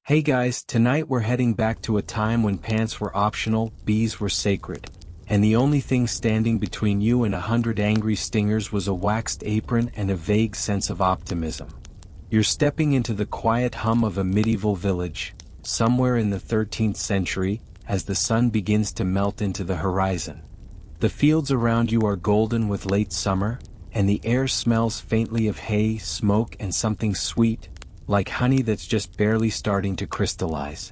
Hey guys, tonight we're heading back to a time when pants were optional, bees were sacred, and the only thing standing between you and 100 angry stingers was a waxed apron and a vague sense of optimism. You're stepping into the quiet hum of a medieval village, somewhere in the 13th century, as the sun begins to melt into the horizon. The fields around you are golden with late summer, and the air smells faintly of hay, smoke, and something sweet, like honey that's just barely starting to crystallize.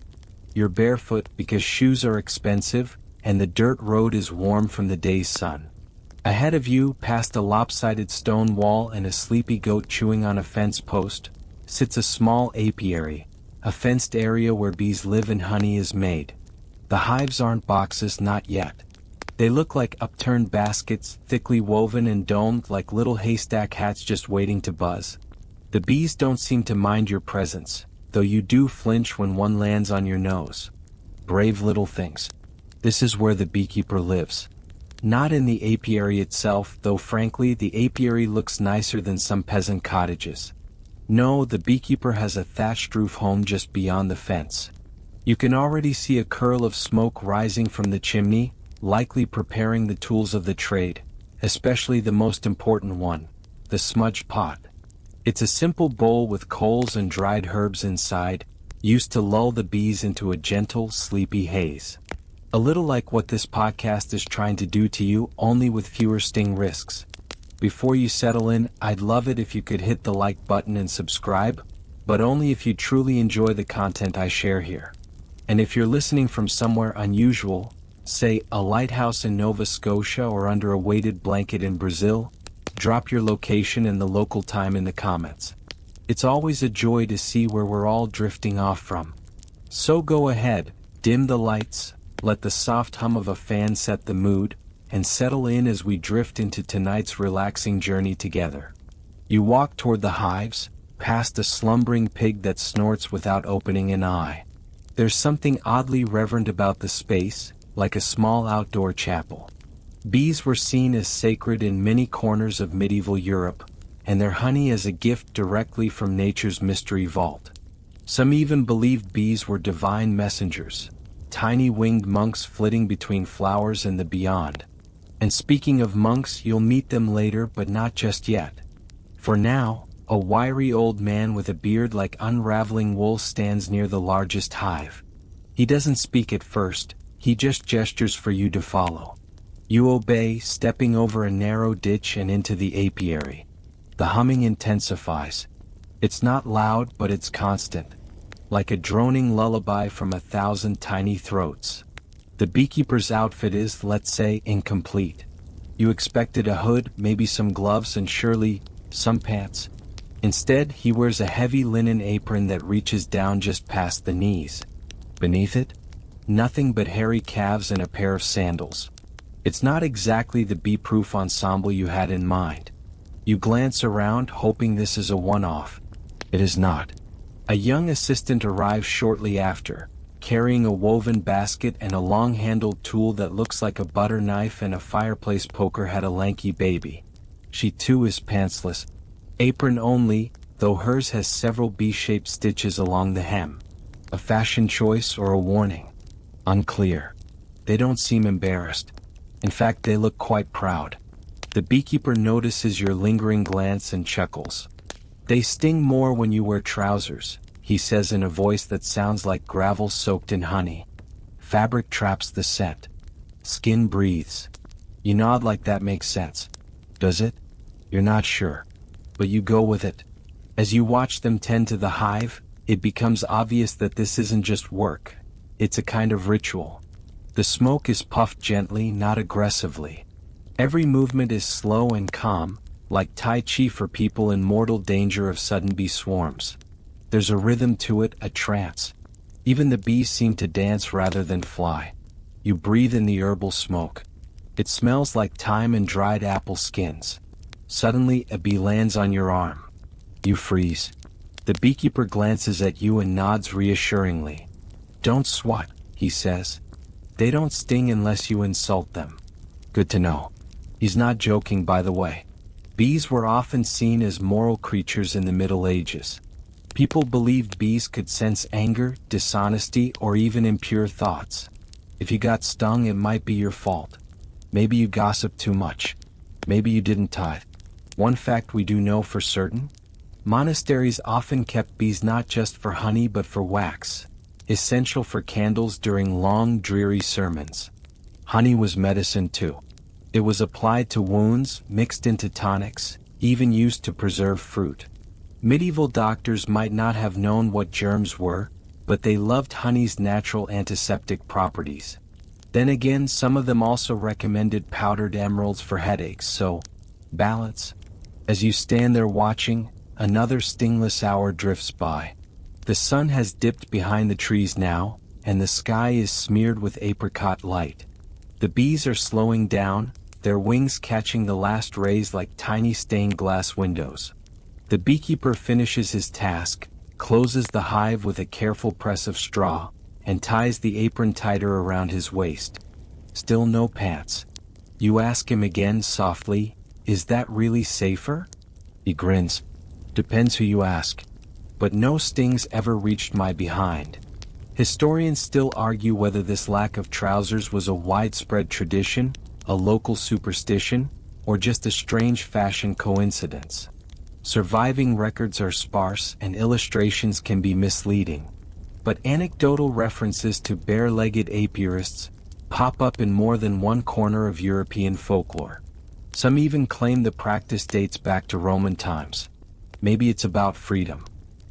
You're barefoot because shoes are expensive, and the dirt road is warm from the day's sun. Ahead of you, past a lopsided stone wall and a sleepy goat chewing on a fence post, sits a small apiary, a fenced area where bees live and honey is made. The hives aren't boxes, not yet. They look like upturned baskets, thickly woven and domed like little haystack hats just waiting to buzz. The bees don't seem to mind your presence, though you do flinch when one lands on your nose. Brave little things. This is where the beekeeper lives. Not in the apiary itself, though frankly the apiary looks nicer than some peasant cottages. No, the beekeeper has a thatched roof home just beyond the fence. You can already see a curl of smoke rising from the chimney, likely preparing the tools of the trade, especially the most important one, the smudge pot. It's a simple bowl with coals and dried herbs inside, used to lull the bees into a gentle, sleepy haze. A little like what this podcast is trying to do to you, only with fewer sting risks. Before you settle in, I'd love it if you could hit the like button and subscribe, but only if you truly enjoy the content I share here. And if you're listening from somewhere unusual, say a lighthouse in Nova Scotia or under a weighted blanket in Brazil, drop your location and the local time in the comments. It's always a joy to see where we're all drifting off from. So go ahead, dim the lights, let the soft hum of a fan set the mood, and settle in as we drift into tonight's relaxing journey together. You walk toward the hives, past a slumbering pig that snorts without opening an eye. There's something oddly reverent about the space, like a small outdoor chapel. Bees were seen as sacred in many corners of medieval Europe, and their honey as a gift directly from nature's mystery vault. Some even believed bees were divine messengers, tiny winged monks flitting between flowers and the beyond. And speaking of monks, you'll meet them later, but not just yet. For now, a wiry old man with a beard like unraveling wool stands near the largest hive. He doesn't speak at first, he just gestures for you to follow. You obey, stepping over a narrow ditch and into the apiary. The humming intensifies. It's not loud, but it's constant, like a droning lullaby from 1,000 tiny throats. The beekeeper's outfit is, let's say, incomplete. You expected a hood, maybe some gloves, and surely some pants. Instead, he wears a heavy linen apron that reaches down just past the knees. Beneath it, nothing but hairy calves and a pair of sandals. It's not exactly the bee-proof ensemble you had in mind. You glance around, hoping this is a one-off. It is not. A young assistant arrives shortly after, carrying a woven basket and a long-handled tool that looks like a butter knife, and a fireplace poker had a lanky baby. She too is pantsless, apron only, though hers has several bee-shaped stitches along the hem. A fashion choice or a warning? Unclear. They don't seem embarrassed. In fact, they look quite proud. The beekeeper notices your lingering glance and chuckles. They sting more when you wear trousers, he says in a voice that sounds like gravel soaked in honey. Fabric traps the scent. Skin breathes. You nod like that makes sense. Does it? You're not sure. But you go with it. As you watch them tend to the hive, it becomes obvious that this isn't just work. It's a kind of ritual. The smoke is puffed gently, not aggressively. Every movement is slow and calm, like Tai Chi for people in mortal danger of sudden bee swarms. There's a rhythm to it, a trance. Even the bees seem to dance rather than fly. You breathe in the herbal smoke. It smells like thyme and dried apple skins. Suddenly, a bee lands on your arm. You freeze. The beekeeper glances at you and nods reassuringly. Don't swat, he says. They don't sting unless you insult them. Good to know. He's not joking, by the way. Bees were often seen as moral creatures in the Middle Ages. People believed bees could sense anger, dishonesty, or even impure thoughts. If you got stung, it might be your fault. Maybe you gossiped too much. Maybe you didn't tithe. One fact we do know for certain: monasteries often kept bees not just for honey but for wax, essential for candles during long, dreary sermons. Honey was medicine too. It was applied to wounds, mixed into tonics, even used to preserve fruit. Medieval doctors might not have known what germs were, but they loved honey's natural antiseptic properties. Then again, some of them also recommended powdered emeralds for headaches, so balance. As you stand there watching, another stingless hour drifts by. The sun has dipped behind the trees now, and the sky is smeared with apricot light. The bees are slowing down, their wings catching the last rays like tiny stained glass windows. The beekeeper finishes his task, closes the hive with a careful press of straw, and ties the apron tighter around his waist. Still no pants. You ask him again softly, "Is that really safer?" He grins. "Depends who you ask. But no stings ever reached my behind." Historians still argue whether this lack of trousers was a widespread tradition, a local superstition, or just a strange fashion coincidence. Surviving records are sparse and illustrations can be misleading. But anecdotal references to bare-legged apiarists pop up in more than one corner of European folklore. Some even claim the practice dates back to Roman times. Maybe it's about freedom.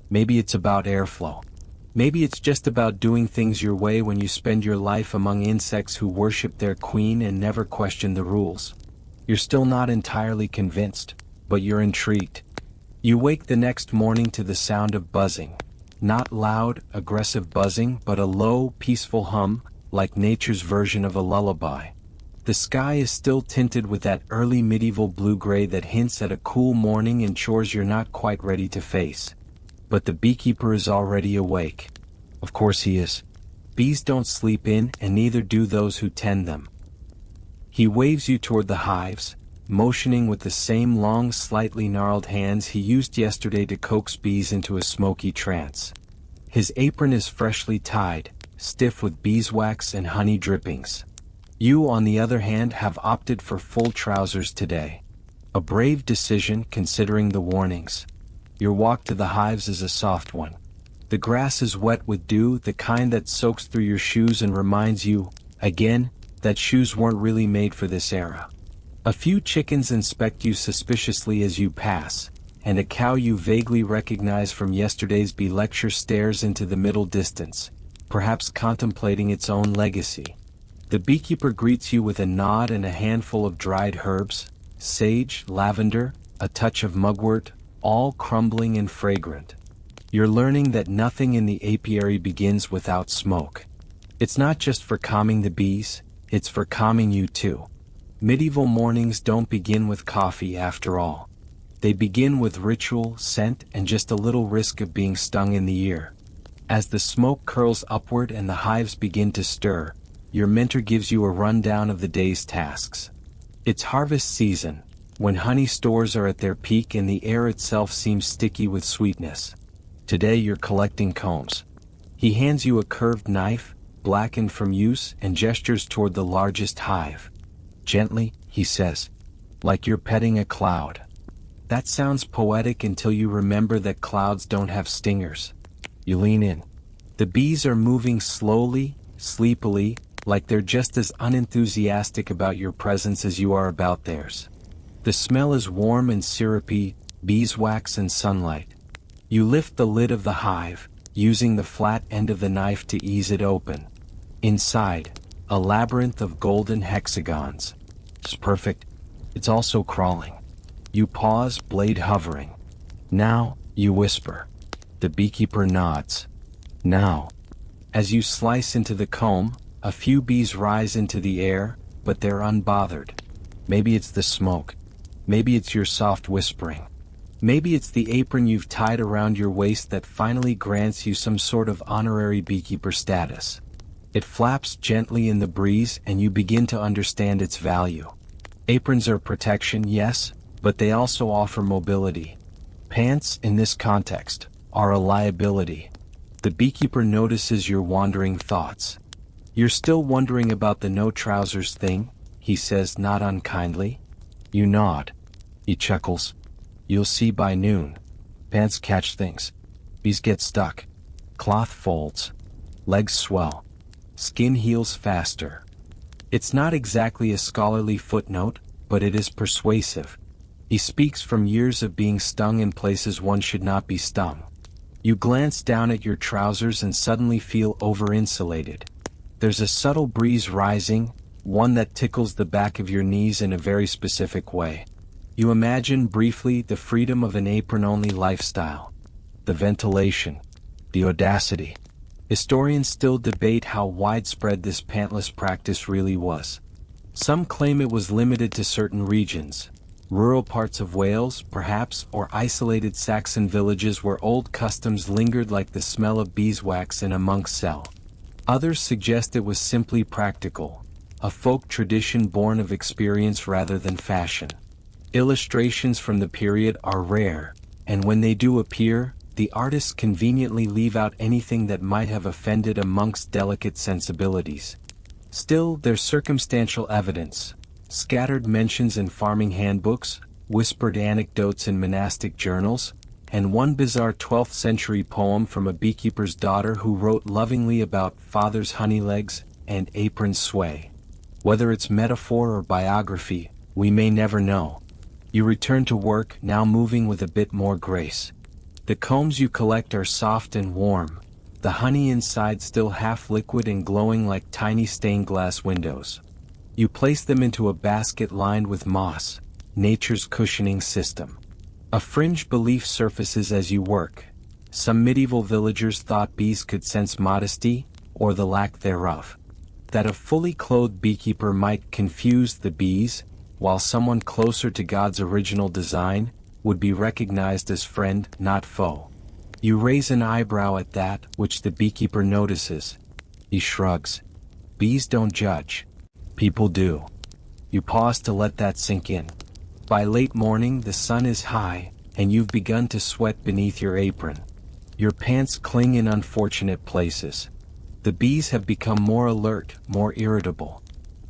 Maybe it's about airflow. Maybe it's just about doing things your way when you spend your life among insects who worship their queen and never question the rules. You're still not entirely convinced, but you're intrigued. You wake the next morning to the sound of buzzing. Not loud, aggressive buzzing, but a low, peaceful hum, like nature's version of a lullaby. The sky is still tinted with that early medieval blue-gray that hints at a cool morning and chores you're not quite ready to face. But the beekeeper is already awake. Of course he is. Bees don't sleep in, and neither do those who tend them. He waves you toward the hives, motioning with the same long, slightly gnarled hands he used yesterday to coax bees into a smoky trance. His apron is freshly tied, stiff with beeswax and honey drippings. You, on the other hand, have opted for full trousers today. A brave decision considering the warnings. Your walk to the hives is a soft one. The grass is wet with dew, the kind that soaks through your shoes and reminds you, again, that shoes weren't really made for this era. A few chickens inspect you suspiciously as you pass, and a cow you vaguely recognize from yesterday's bee lecture stares into the middle distance, perhaps contemplating its own legacy. The beekeeper greets you with a nod and a handful of dried herbs, sage, lavender, a touch of mugwort, all crumbling and fragrant. You're learning that nothing in the apiary begins without smoke. It's not just for calming the bees, it's for calming you too. Medieval mornings don't begin with coffee after all. They begin with ritual, scent, and just a little risk of being stung in the ear. As the smoke curls upward and the hives begin to stir, your mentor gives you a rundown of the day's tasks. It's harvest season, when honey stores are at their peak and the air itself seems sticky with sweetness. Today you're collecting combs. He hands you a curved knife, blackened from use, and gestures toward the largest hive. Gently, he says, like you're petting a cloud. That sounds poetic until you remember that clouds don't have stingers. You lean in. The bees are moving slowly, sleepily, like they're just as unenthusiastic about your presence as you are about theirs. The smell is warm and syrupy, beeswax and sunlight. You lift the lid of the hive, using the flat end of the knife to ease it open. Inside, a labyrinth of golden hexagons. It's perfect. It's also crawling. You pause, blade hovering. Now, you whisper. The beekeeper nods. Now. As you slice into the comb, a few bees rise into the air, but they're unbothered. Maybe it's the smoke. Maybe it's your soft whispering. Maybe it's the apron you've tied around your waist that finally grants you some sort of honorary beekeeper status. It flaps gently in the breeze and you begin to understand its value. Aprons are protection, yes, but they also offer mobility. Pants, in this context, are a liability. The beekeeper notices your wandering thoughts. "You're still wondering about the no trousers thing?" he says, not unkindly. You nod. He chuckles. "You'll see by noon. Pants catch things. Bees get stuck. Cloth folds. Legs swell. Skin heals faster." It's not exactly a scholarly footnote, but it is persuasive. He speaks from years of being stung in places one should not be stung. You glance down at your trousers and suddenly feel over-insulated. There's a subtle breeze rising, one that tickles the back of your knees in a very specific way. You imagine briefly the freedom of an apron-only lifestyle. The ventilation. The audacity. Historians still debate how widespread this pantless practice really was. Some claim it was limited to certain regions. Rural parts of Wales, perhaps, or isolated Saxon villages where old customs lingered like the smell of beeswax in a monk's cell. Others suggest it was simply practical, a folk tradition born of experience rather than fashion. Illustrations from the period are rare, and when they do appear, the artists conveniently leave out anything that might have offended a monk's delicate sensibilities. Still, there's circumstantial evidence. Scattered mentions in farming handbooks, whispered anecdotes in monastic journals, and one bizarre 12th century poem from a beekeeper's daughter who wrote lovingly about father's honey legs and apron sway. Whether it's metaphor or biography, we may never know. You return to work, now moving with a bit more grace. The combs you collect are soft and warm, the honey inside still half liquid and glowing like tiny stained glass windows. You place them into a basket lined with moss, nature's cushioning system. A fringe belief surfaces as you work. Some medieval villagers thought bees could sense modesty, or the lack thereof. That a fully clothed beekeeper might confuse the bees, while someone closer to God's original design would be recognized as friend, not foe. You raise an eyebrow at that, which the beekeeper notices. He shrugs. Bees don't judge. People do. You pause to let that sink in. By late morning the sun is high, and you've begun to sweat beneath your apron. Your pants cling in unfortunate places. The bees have become more alert, more irritable.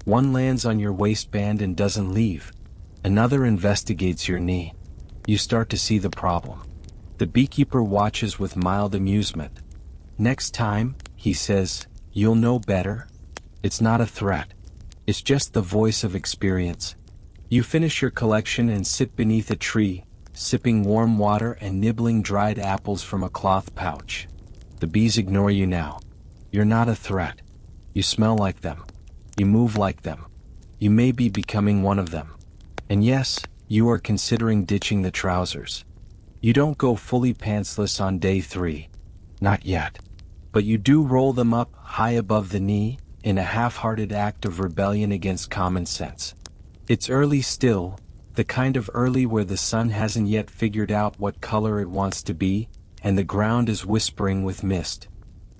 One lands on your waistband and doesn't leave. Another investigates your knee. You start to see the problem. The beekeeper watches with mild amusement. "Next time," he says, "you'll know better." It's not a threat. It's just the voice of experience. You finish your collection and sit beneath a tree, sipping warm water and nibbling dried apples from a cloth pouch. The bees ignore you now. You're not a threat. You smell like them. You move like them. You may be becoming one of them. And yes, you are considering ditching the trousers. You don't go fully pantsless on day 3. Not yet. But you do roll them up high above the knee, in a half-hearted act of rebellion against common sense. It's early still, the kind of early where the sun hasn't yet figured out what color it wants to be, and the ground is whispering with mist.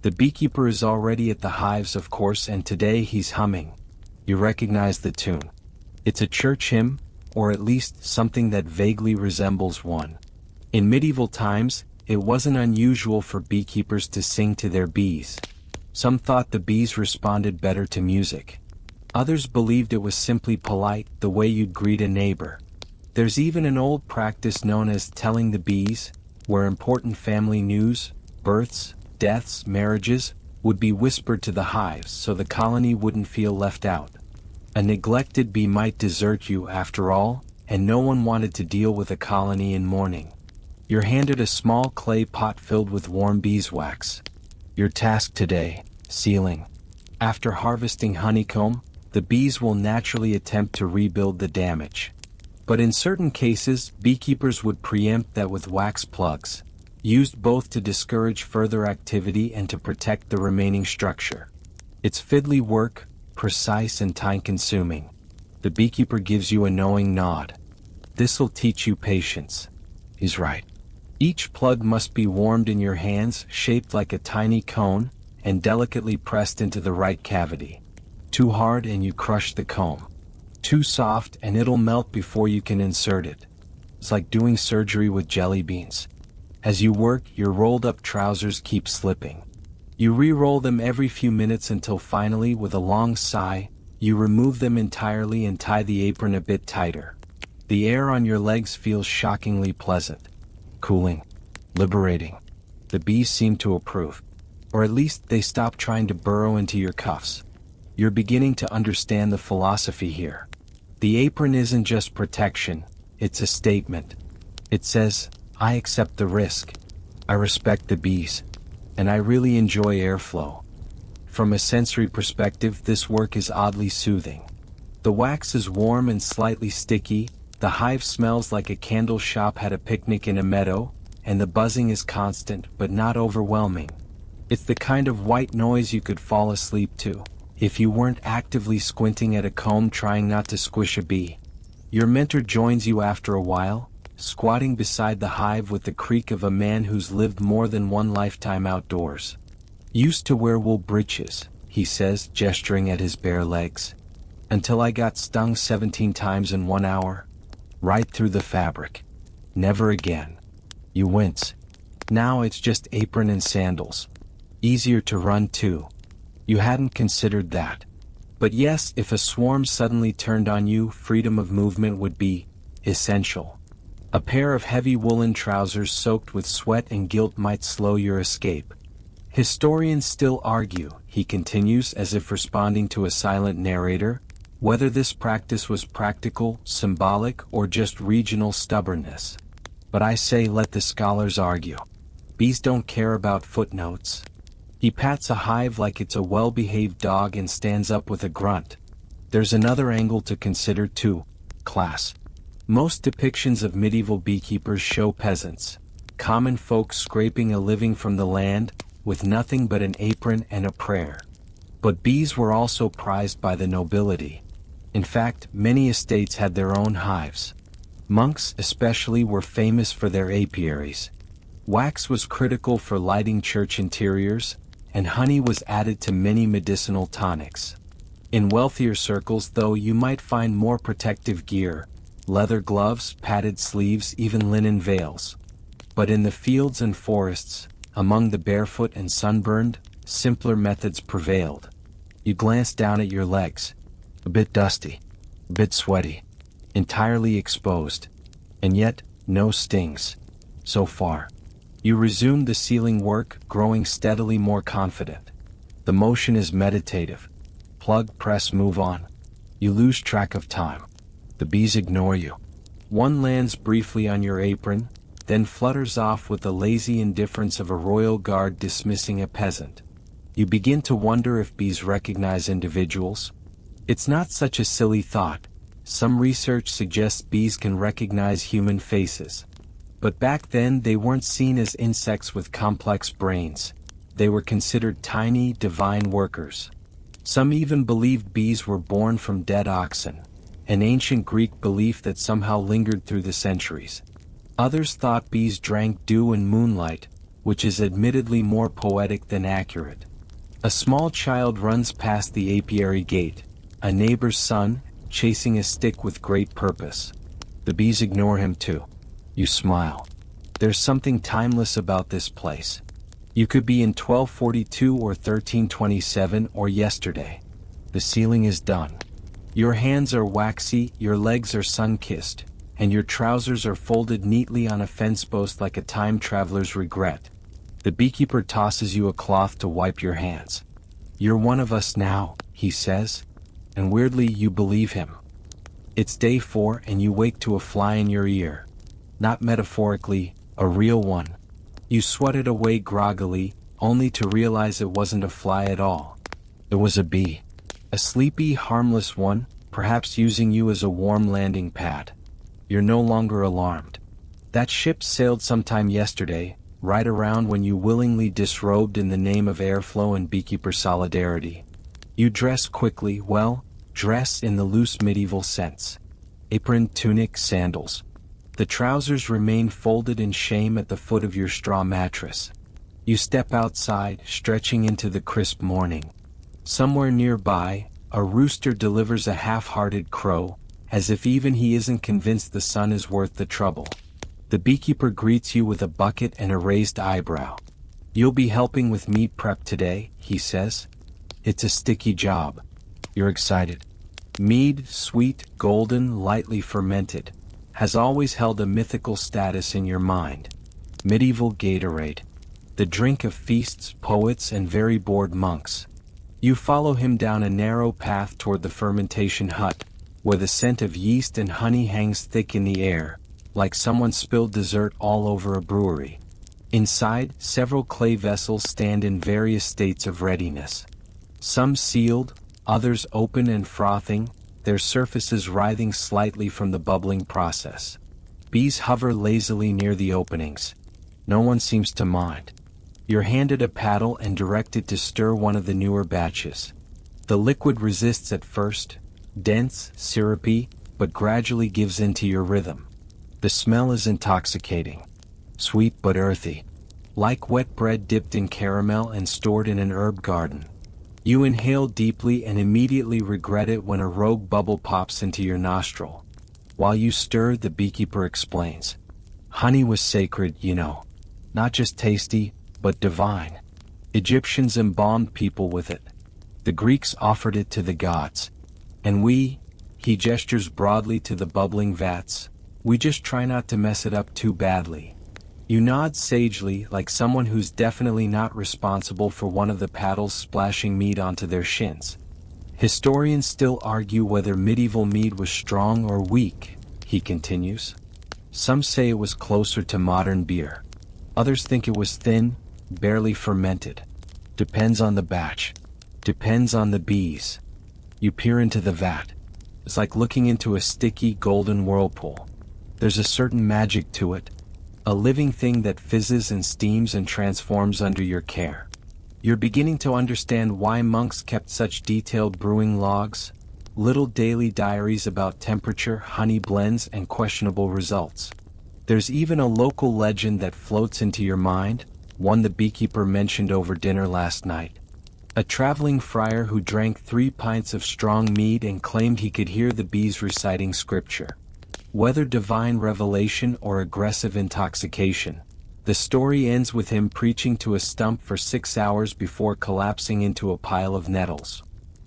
The beekeeper is already at the hives, of course, and today he's humming. You recognize the tune. It's a church hymn, or at least something that vaguely resembles one. In medieval times, it wasn't unusual for beekeepers to sing to their bees. Some thought the bees responded better to music. Others believed it was simply polite, the way you'd greet a neighbor. There's even an old practice known as telling the bees, where important family news, births, deaths, marriages, would be whispered to the hives so the colony wouldn't feel left out. A neglected bee might desert you after all, and no one wanted to deal with a colony in mourning. You're handed a small clay pot filled with warm beeswax. Your task today, sealing. After harvesting honeycomb, the bees will naturally attempt to rebuild the damage. But in certain cases, beekeepers would preempt that with wax plugs, used both to discourage further activity and to protect the remaining structure. It's fiddly work, precise and time-consuming. The beekeeper gives you a knowing nod. This'll teach you patience. He's right. Each plug must be warmed in your hands, shaped like a tiny cone, and delicately pressed into the right cavity. Too hard and you crush the comb. Too soft and it'll melt before you can insert it. It's like doing surgery with jelly beans. As you work, your rolled-up trousers keep slipping. You re-roll them every few minutes until finally, with a long sigh, you remove them entirely and tie the apron a bit tighter. The air on your legs feels shockingly pleasant. Cooling. Liberating. The bees seem to approve. Or at least they stop trying to burrow into your cuffs. You're beginning to understand the philosophy here. The apron isn't just protection, it's a statement. It says, I accept the risk. I respect the bees. And I really enjoy airflow. From a sensory perspective, this work is oddly soothing. The wax is warm and slightly sticky, the hive smells like a candle shop had a picnic in a meadow, and the buzzing is constant but not overwhelming. It's the kind of white noise you could fall asleep to, if you weren't actively squinting at a comb trying not to squish a bee. Your mentor joins you after a while, squatting beside the hive with the creak of a man who's lived more than one lifetime outdoors. Used to wear wool breeches, he says, gesturing at his bare legs. Until I got stung 17 times in 1 hour. Right through the fabric. Never again. You wince. Now it's just apron and sandals. Easier to run too. You hadn't considered that. But yes, if a swarm suddenly turned on you, freedom of movement would be essential. A pair of heavy woolen trousers soaked with sweat and guilt might slow your escape. Historians still argue, he continues as if responding to a silent narrator, whether this practice was practical, symbolic, or just regional stubbornness. But I say let the scholars argue. Bees don't care about footnotes. He pats a hive like it's a well-behaved dog and stands up with a grunt. There's another angle to consider too, class. Most depictions of medieval beekeepers show peasants, common folk scraping a living from the land, with nothing but an apron and a prayer. But bees were also prized by the nobility. In fact, many estates had their own hives. Monks especially were famous for their apiaries. Wax was critical for lighting church interiors, and honey was added to many medicinal tonics. In wealthier circles, though, you might find more protective gear, leather gloves, padded sleeves, even linen veils. But in the fields and forests, among the barefoot and sunburned, simpler methods prevailed. You glance down at your legs. A bit dusty, a bit sweaty, entirely exposed. And yet, no stings. So far. You resume the sealing work, growing steadily more confident. The motion is meditative. Plug, press, move on. You lose track of time. The bees ignore you. One lands briefly on your apron, then flutters off with the lazy indifference of a royal guard dismissing a peasant. You begin to wonder if bees recognize individuals. It's not such a silly thought. Some research suggests bees can recognize human faces. But back then they weren't seen as insects with complex brains. They were considered tiny, divine workers. Some even believed bees were born from dead oxen, an ancient Greek belief that somehow lingered through the centuries. Others thought bees drank dew and moonlight, which is admittedly more poetic than accurate. A small child runs past the apiary gate, a neighbor's son, chasing a stick with great purpose. The bees ignore him too. You smile. There's something timeless about this place. You could be in 1242 or 1327 or yesterday. The sealing is done. Your hands are waxy, your legs are sun-kissed, and your trousers are folded neatly on a fence post like a time traveler's regret. The beekeeper tosses you a cloth to wipe your hands. You're one of us now, he says, and weirdly you believe him. It's day 4 and you wake to a fly in your ear. Not metaphorically, a real one. You sweat it away groggily, only to realize it wasn't a fly at all. It was a bee. A sleepy, harmless one, perhaps using you as a warm landing pad. You're no longer alarmed. That ship sailed sometime yesterday, right around when you willingly disrobed in the name of airflow and beekeeper solidarity. You dress quickly, well, dress in the loose medieval sense. Apron, tunic, sandals. The trousers remain folded in shame at the foot of your straw mattress. You step outside, stretching into the crisp morning. Somewhere nearby, a rooster delivers a half-hearted crow, as if even he isn't convinced the sun is worth the trouble. The beekeeper greets you with a bucket and a raised eyebrow. "You'll be helping with meat prep today," he says. "It's a sticky job." You're excited. Mead, sweet, golden, lightly fermented, has always held a mythical status in your mind. Medieval Gatorade, the drink of feasts, poets, and very bored monks. You follow him down a narrow path toward the fermentation hut, where the scent of yeast and honey hangs thick in the air, like someone spilled dessert all over a brewery. Inside, several clay vessels stand in various states of readiness. Some sealed, others open and frothing, their surfaces writhing slightly from the bubbling process. Bees hover lazily near the openings. No one seems to mind. You're handed a paddle and directed to stir one of the newer batches. The liquid resists at first, dense, syrupy, but gradually gives in to your rhythm. The smell is intoxicating. Sweet but earthy. Like wet bread dipped in caramel and stored in an herb garden. You inhale deeply and immediately regret it when a rogue bubble pops into your nostril. While you stir, the beekeeper explains. Honey was sacred, you know. Not just tasty, but divine. Egyptians embalmed people with it. The Greeks offered it to the gods. And we, he gestures broadly to the bubbling vats, we just try not to mess it up too badly. You nod sagely, like someone who's definitely not responsible for one of the paddles splashing mead onto their shins. Historians still argue whether medieval mead was strong or weak, he continues. Some say it was closer to modern beer. Others think it was thin, barely fermented. Depends on the batch. Depends on the bees. You peer into the vat. It's like looking into a sticky golden whirlpool. There's a certain magic to it. A living thing that fizzes and steams and transforms under your care. You're beginning to understand why monks kept such detailed brewing logs, little daily diaries about temperature, honey blends, and questionable results. There's even a local legend that floats into your mind, one the beekeeper mentioned over dinner last night. A traveling friar who drank 3 pints of strong mead and claimed he could hear the bees reciting scripture. Whether divine revelation or aggressive intoxication, the story ends with him preaching to a stump for 6 hours before collapsing into a pile of nettles.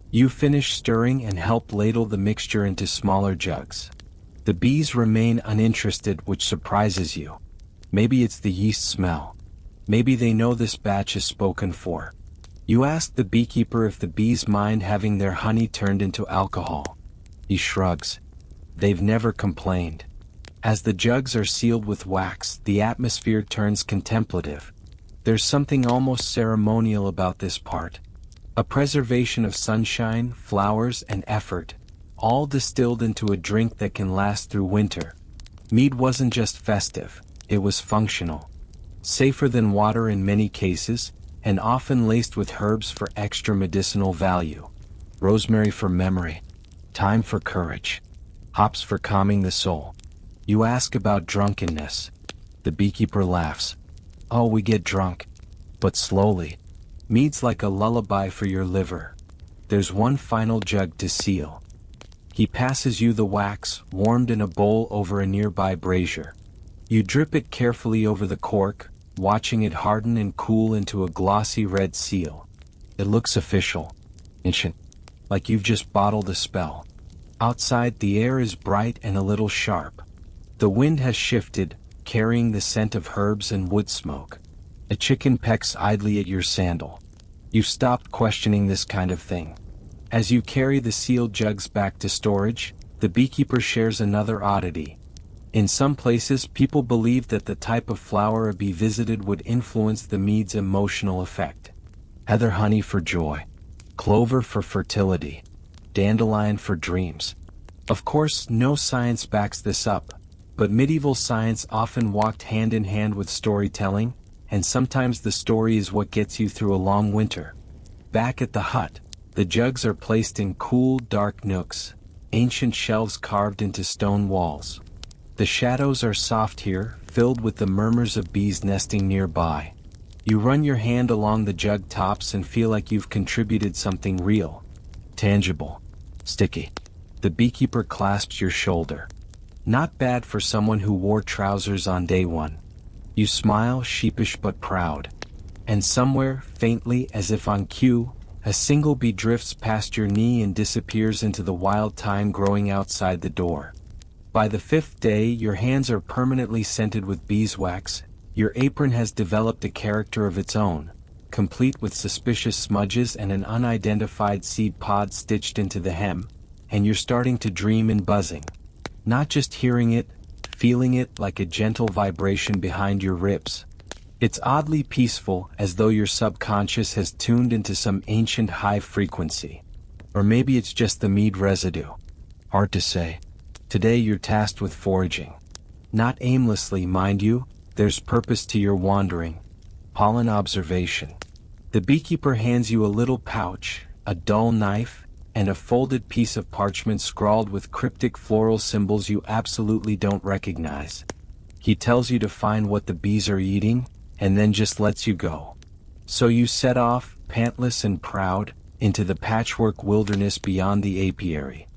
You finish stirring and help ladle the mixture into smaller jugs. The bees remain uninterested, which surprises you. Maybe it's the yeast smell. Maybe they know this batch is spoken for. You ask the beekeeper if the bees mind having their honey turned into alcohol. He shrugs. They've never complained. As the jugs are sealed with wax, the atmosphere turns contemplative. There's something almost ceremonial about this part. A preservation of sunshine, flowers, and effort, all distilled into a drink that can last through winter. Mead wasn't just festive, it was functional. Safer than water in many cases, and often laced with herbs for extra medicinal value. Rosemary for memory. Thyme for courage. Hops for calming the soul. You ask about drunkenness. The beekeeper laughs. Oh, we get drunk. But slowly. Mead's like a lullaby for your liver. There's one final jug to seal. He passes you the wax, warmed in a bowl over a nearby brazier. You drip it carefully over the cork, watching it harden and cool into a glossy red seal. It looks official. Ancient. Like you've just bottled a spell. Outside, the air is bright and a little sharp. The wind has shifted, carrying the scent of herbs and wood smoke. A chicken pecks idly at your sandal. You've stopped questioning this kind of thing. As you carry the sealed jugs back to storage, the beekeeper shares another oddity. In some places, people believe that the type of flower a bee visited would influence the mead's emotional effect. Heather honey for joy. Clover for fertility. Dandelion for dreams. Of course, no science backs this up, but medieval science often walked hand in hand with storytelling, and sometimes the story is what gets you through a long winter. Back at the hut, the jugs are placed in cool, dark nooks, ancient shelves carved into stone walls. The shadows are soft here, filled with the murmurs of bees nesting nearby. You run your hand along the jug tops and feel like you've contributed something real, tangible, sticky. The beekeeper clasps your shoulder. Not bad for someone who wore trousers on day one. You smile, sheepish but proud. And somewhere, faintly as if on cue, a single bee drifts past your knee and disappears into the wild thyme growing outside the door. By the 5th day, your hands are permanently scented with beeswax. Your apron has developed a character of its own, complete with suspicious smudges and an unidentified seed pod stitched into the hem, and you're starting to dream in buzzing. Not just hearing it, feeling it like a gentle vibration behind your ribs. It's oddly peaceful, as though your subconscious has tuned into some ancient high frequency. Or maybe it's just the mead residue. Hard to say. Today you're tasked with foraging. Not aimlessly, mind you, there's purpose to your wandering. Pollen observation. The beekeeper hands you a little pouch, a dull knife, and a folded piece of parchment scrawled with cryptic floral symbols you absolutely don't recognize. He tells you to find what the bees are eating, and then just lets you go. So you set off, pantless and proud, into the patchwork wilderness beyond the apiary.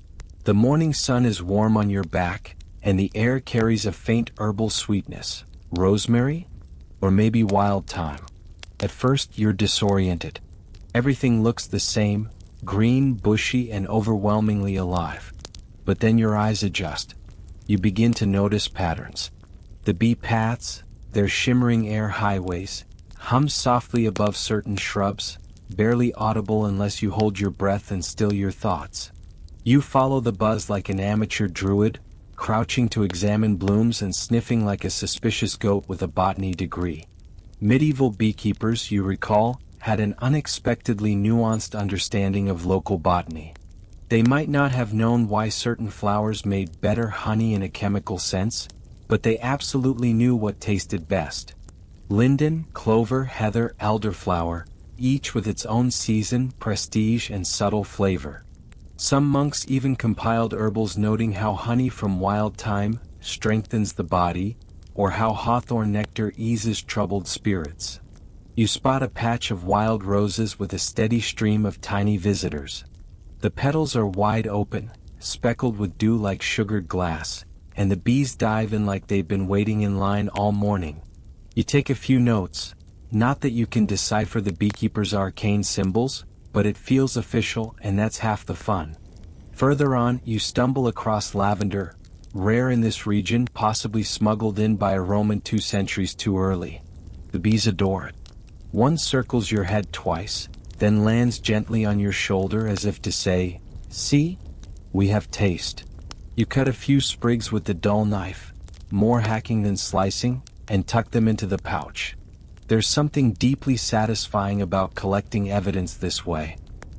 The morning sun is warm on your back, and the air carries a faint herbal sweetness. Rosemary? Or maybe wild thyme. At first you're disoriented. Everything looks the same, green, bushy, and overwhelmingly alive. But then your eyes adjust. You begin to notice patterns. The bee paths, their shimmering air highways, hum softly above certain shrubs, barely audible unless you hold your breath and still your thoughts. You follow the buzz like an amateur druid, crouching to examine blooms and sniffing like a suspicious goat with a botany degree. Medieval beekeepers, you recall, had an unexpectedly nuanced understanding of local botany. They might not have known why certain flowers made better honey in a chemical sense, but they absolutely knew what tasted best. Linden, clover, heather, elderflower, each with its own season, prestige, and subtle flavor. Some monks even compiled herbals noting how honey from wild thyme strengthens the body, or how hawthorn nectar eases troubled spirits. You spot a patch of wild roses with a steady stream of tiny visitors. The petals are wide open, speckled with dew like sugared glass, and the bees dive in like they've been waiting in line all morning. You take a few notes, not that you can decipher the beekeeper's arcane symbols, but it feels official, and that's half the fun. Further on, you stumble across lavender, rare in this region, possibly smuggled in by a Roman 2 centuries too early. The bees adore it. One circles your head twice, then lands gently on your shoulder as if to say, "See? We have taste." You cut a few sprigs with the dull knife, more hacking than slicing, and tuck them into the pouch. There's something deeply satisfying about collecting evidence this way.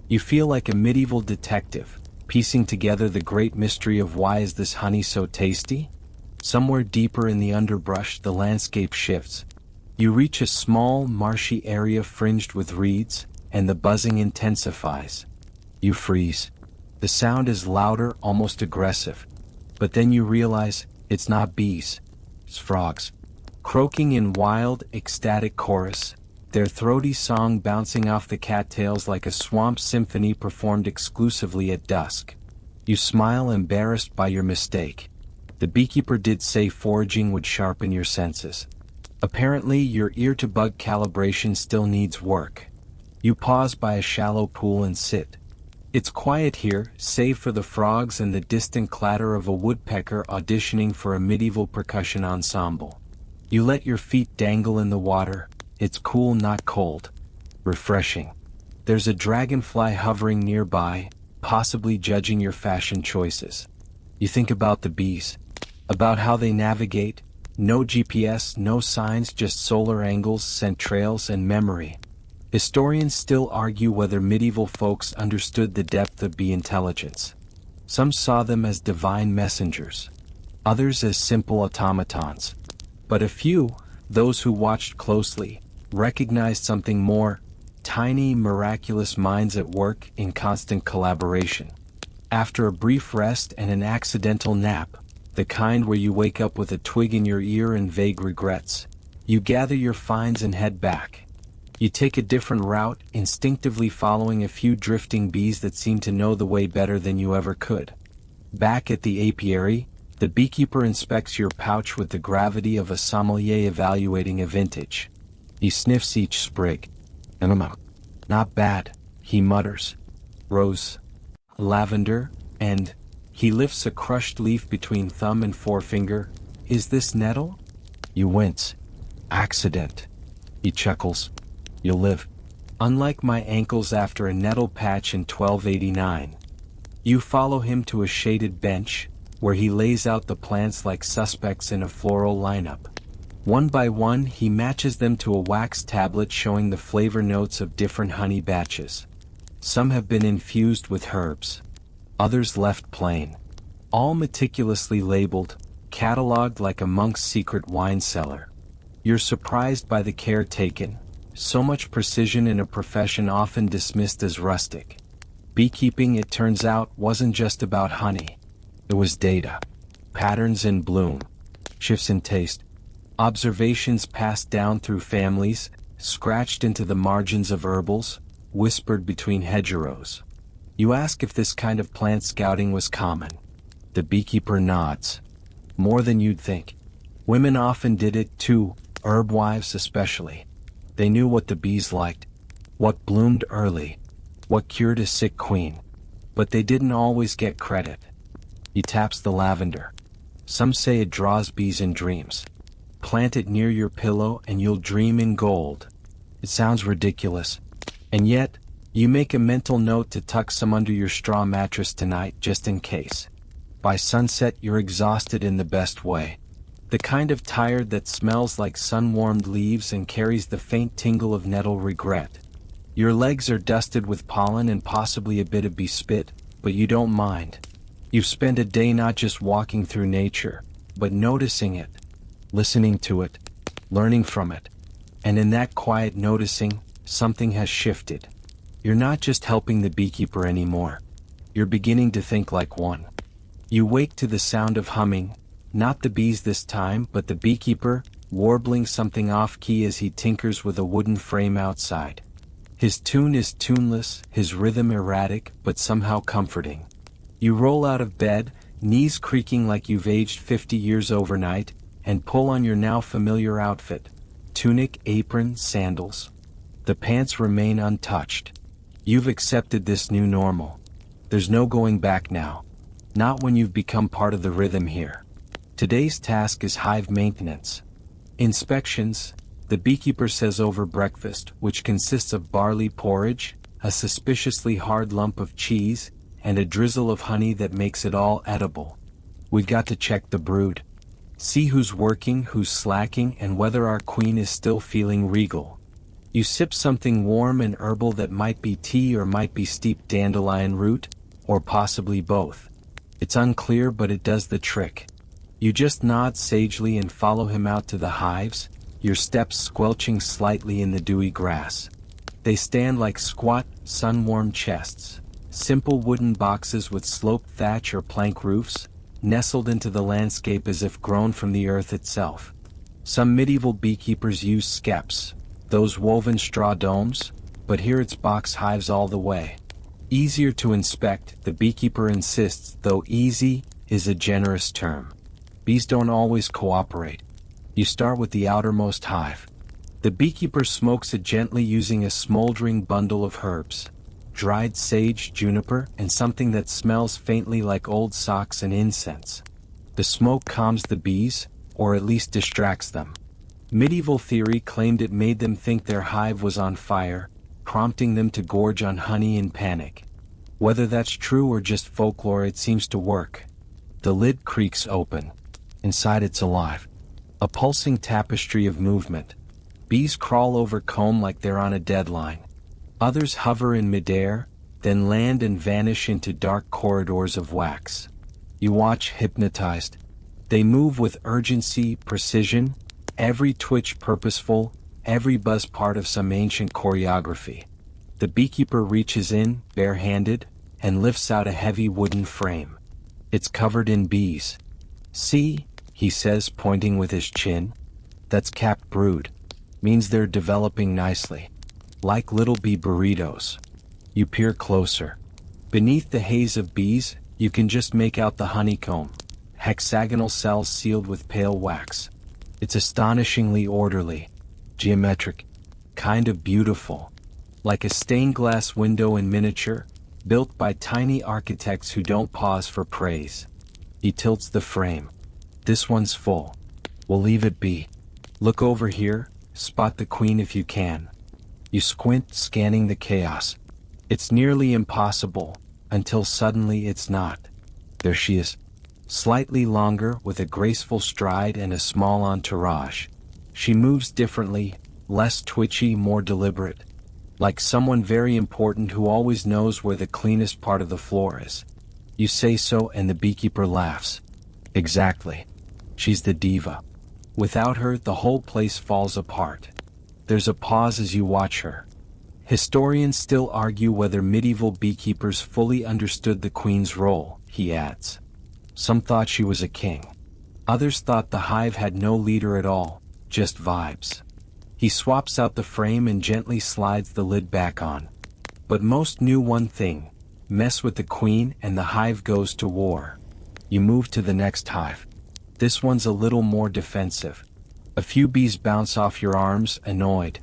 You feel like a medieval detective, piecing together the great mystery of why is this honey so tasty? Somewhere deeper in the underbrush, the landscape shifts. You reach a small, marshy area fringed with reeds, and the buzzing intensifies. You freeze. The sound is louder, almost aggressive. But then you realize, it's not bees. It's frogs. Croaking in wild, ecstatic chorus, their throaty song bouncing off the cattails like a swamp symphony performed exclusively at dusk. You smile, embarrassed by your mistake. The beekeeper did say foraging would sharpen your senses. Apparently, your ear-to-bug calibration still needs work. You pause by a shallow pool and sit. It's quiet here, save for the frogs and the distant clatter of a woodpecker auditioning for a medieval percussion ensemble. You let your feet dangle in the water. It's cool, not cold. Refreshing. There's a dragonfly hovering nearby, possibly judging your fashion choices. You think about the bees, about how they navigate. No GPS, no signs, just solar angles, scent trails, and memory. Historians still argue whether medieval folks understood the depth of bee intelligence. Some saw them as divine messengers, others as simple automatons. But a few, those who watched closely, recognized something more: tiny, miraculous minds at work in constant collaboration. After a brief rest and an accidental nap, the kind where you wake up with a twig in your ear and vague regrets, you gather your finds and head back. You take a different route, instinctively following a few drifting bees that seem to know the way better than you ever could. Back at the apiary, The beekeeper inspects your pouch with the gravity of a sommelier evaluating a vintage. He sniffs each sprig. Not bad, he mutters. Rose, lavender, and he lifts a crushed leaf between thumb and forefinger. Is this nettle? You wince. Accident. He chuckles. You'll live. Unlike my ankles after a nettle patch in 1289. You follow him to a shaded bench, where he lays out the plants like suspects in a floral lineup. One by one he matches them to a wax tablet showing the flavor notes of different honey batches. Some have been infused with herbs. Others left plain. All meticulously labeled, catalogued like a monk's secret wine cellar. You're surprised by the care taken, so much precision in a profession often dismissed as rustic. Beekeeping, it turns out, wasn't just about honey. It was data. Patterns in bloom. Shifts in taste. Observations passed down through families, scratched into the margins of herbals, whispered between hedgerows. You ask if this kind of plant scouting was common. The beekeeper nods. More than you'd think. Women often did it too, herb wives especially. They knew what the bees liked, what bloomed early, what cured a sick queen. But they didn't always get credit. He taps the lavender. Some say it draws bees in dreams. Plant it near your pillow and you'll dream in gold. It sounds ridiculous. And yet, you make a mental note to tuck some under your straw mattress tonight just in case. By sunset you're exhausted in the best way. The kind of tired that smells like sun-warmed leaves and carries the faint tingle of nettle regret. Your legs are dusted with pollen and possibly a bit of bee spit, but you don't mind. You've spent a day not just walking through nature, but noticing it, listening to it, learning from it. And in that quiet noticing, something has shifted. You're not just helping the beekeeper anymore. You're beginning to think like one. You wake to the sound of humming, not the bees this time, but the beekeeper, warbling something off-key as he tinkers with a wooden frame outside. His tune is tuneless, his rhythm erratic, but somehow comforting. You roll out of bed, knees creaking like you've aged 50 years overnight, and pull on your now familiar outfit. Tunic, apron, sandals. The pants remain untouched. You've accepted this new normal. There's no going back now. Not when you've become part of the rhythm here. Today's task is hive maintenance. Inspections, the beekeeper says over breakfast, which consists of barley porridge, a suspiciously hard lump of cheese, and a drizzle of honey that makes it all edible. We've got to check the brood. See who's working, who's slacking, and whether our queen is still feeling regal. You sip something warm and herbal that might be tea or might be steeped dandelion root, or possibly both. It's unclear, but it does the trick. You just nod sagely and follow him out to the hives, your steps squelching slightly in the dewy grass. They stand like squat, sun-warmed chests. Simple wooden boxes with sloped thatch or plank roofs, nestled into the landscape as if grown from the earth itself. Some medieval beekeepers used skeps, those woven straw domes, but here it's box hives all the way. Easier to inspect, the beekeeper insists, though easy is a generous term. Bees don't always cooperate. You start with the outermost hive. The beekeeper smokes it gently using a smoldering bundle of herbs. Dried sage, juniper, and something that smells faintly like old socks and incense. The smoke calms the bees, or at least distracts them. Medieval theory claimed it made them think their hive was on fire, prompting them to gorge on honey in panic. Whether that's true or just folklore, it seems to work. The lid creaks open. Inside it's alive. A pulsing tapestry of movement. Bees crawl over comb like they're on a deadline. Others hover in midair, then land and vanish into dark corridors of wax. You watch hypnotized. They move with urgency, precision, every twitch purposeful, every buzz part of some ancient choreography. The beekeeper reaches in, bare-handed, and lifts out a heavy wooden frame. It's covered in bees. See, he says, pointing with his chin. That's capped brood. Means they're developing nicely. Like little bee burritos. You peer closer. Beneath the haze of bees, you can just make out the honeycomb. hexagonal cells sealed with pale wax. It's astonishingly orderly, geometric, kind of beautiful, like a stained glass window in miniature, built by tiny architects who don't pause for praise. He tilts the frame. This one's full. We'll leave it be. Look over here, spot the queen if you can. You squint, scanning the chaos. It's nearly impossible, until suddenly it's not. There she is. Slightly longer, with a graceful stride and a small entourage. She moves differently, less twitchy, more deliberate. Like someone very important who always knows where the cleanest part of the floor is. You say so and the beekeeper laughs. Exactly. She's the diva. Without her, the whole place falls apart. There's a pause as you watch her. Historians still argue whether medieval beekeepers fully understood the queen's role, he adds. Some thought she was a king. Others thought the hive had no leader at all, just vibes. He swaps out the frame and gently slides the lid back on. But most knew one thing: mess with the queen and the hive goes to war. You move to the next hive. This one's a little more defensive. A few bees bounce off your arms, annoyed.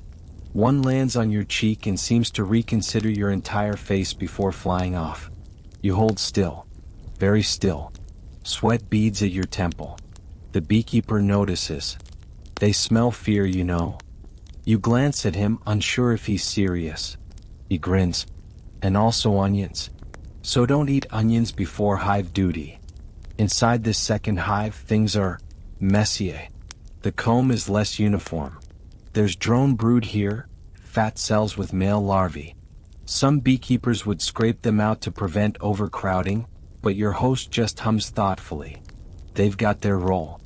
One lands on your cheek and seems to reconsider your entire face before flying off. You hold still. Very still. Sweat beads at your temple. The beekeeper notices. They smell fear, you know. You glance at him, unsure if he's serious. He grins. And also onions. So don't eat onions before hive duty. Inside this second hive, things are messier. The comb is less uniform. There's drone brood here, fat cells with male larvae. Some beekeepers would scrape them out to prevent overcrowding, but your host just hums thoughtfully. They've got their role.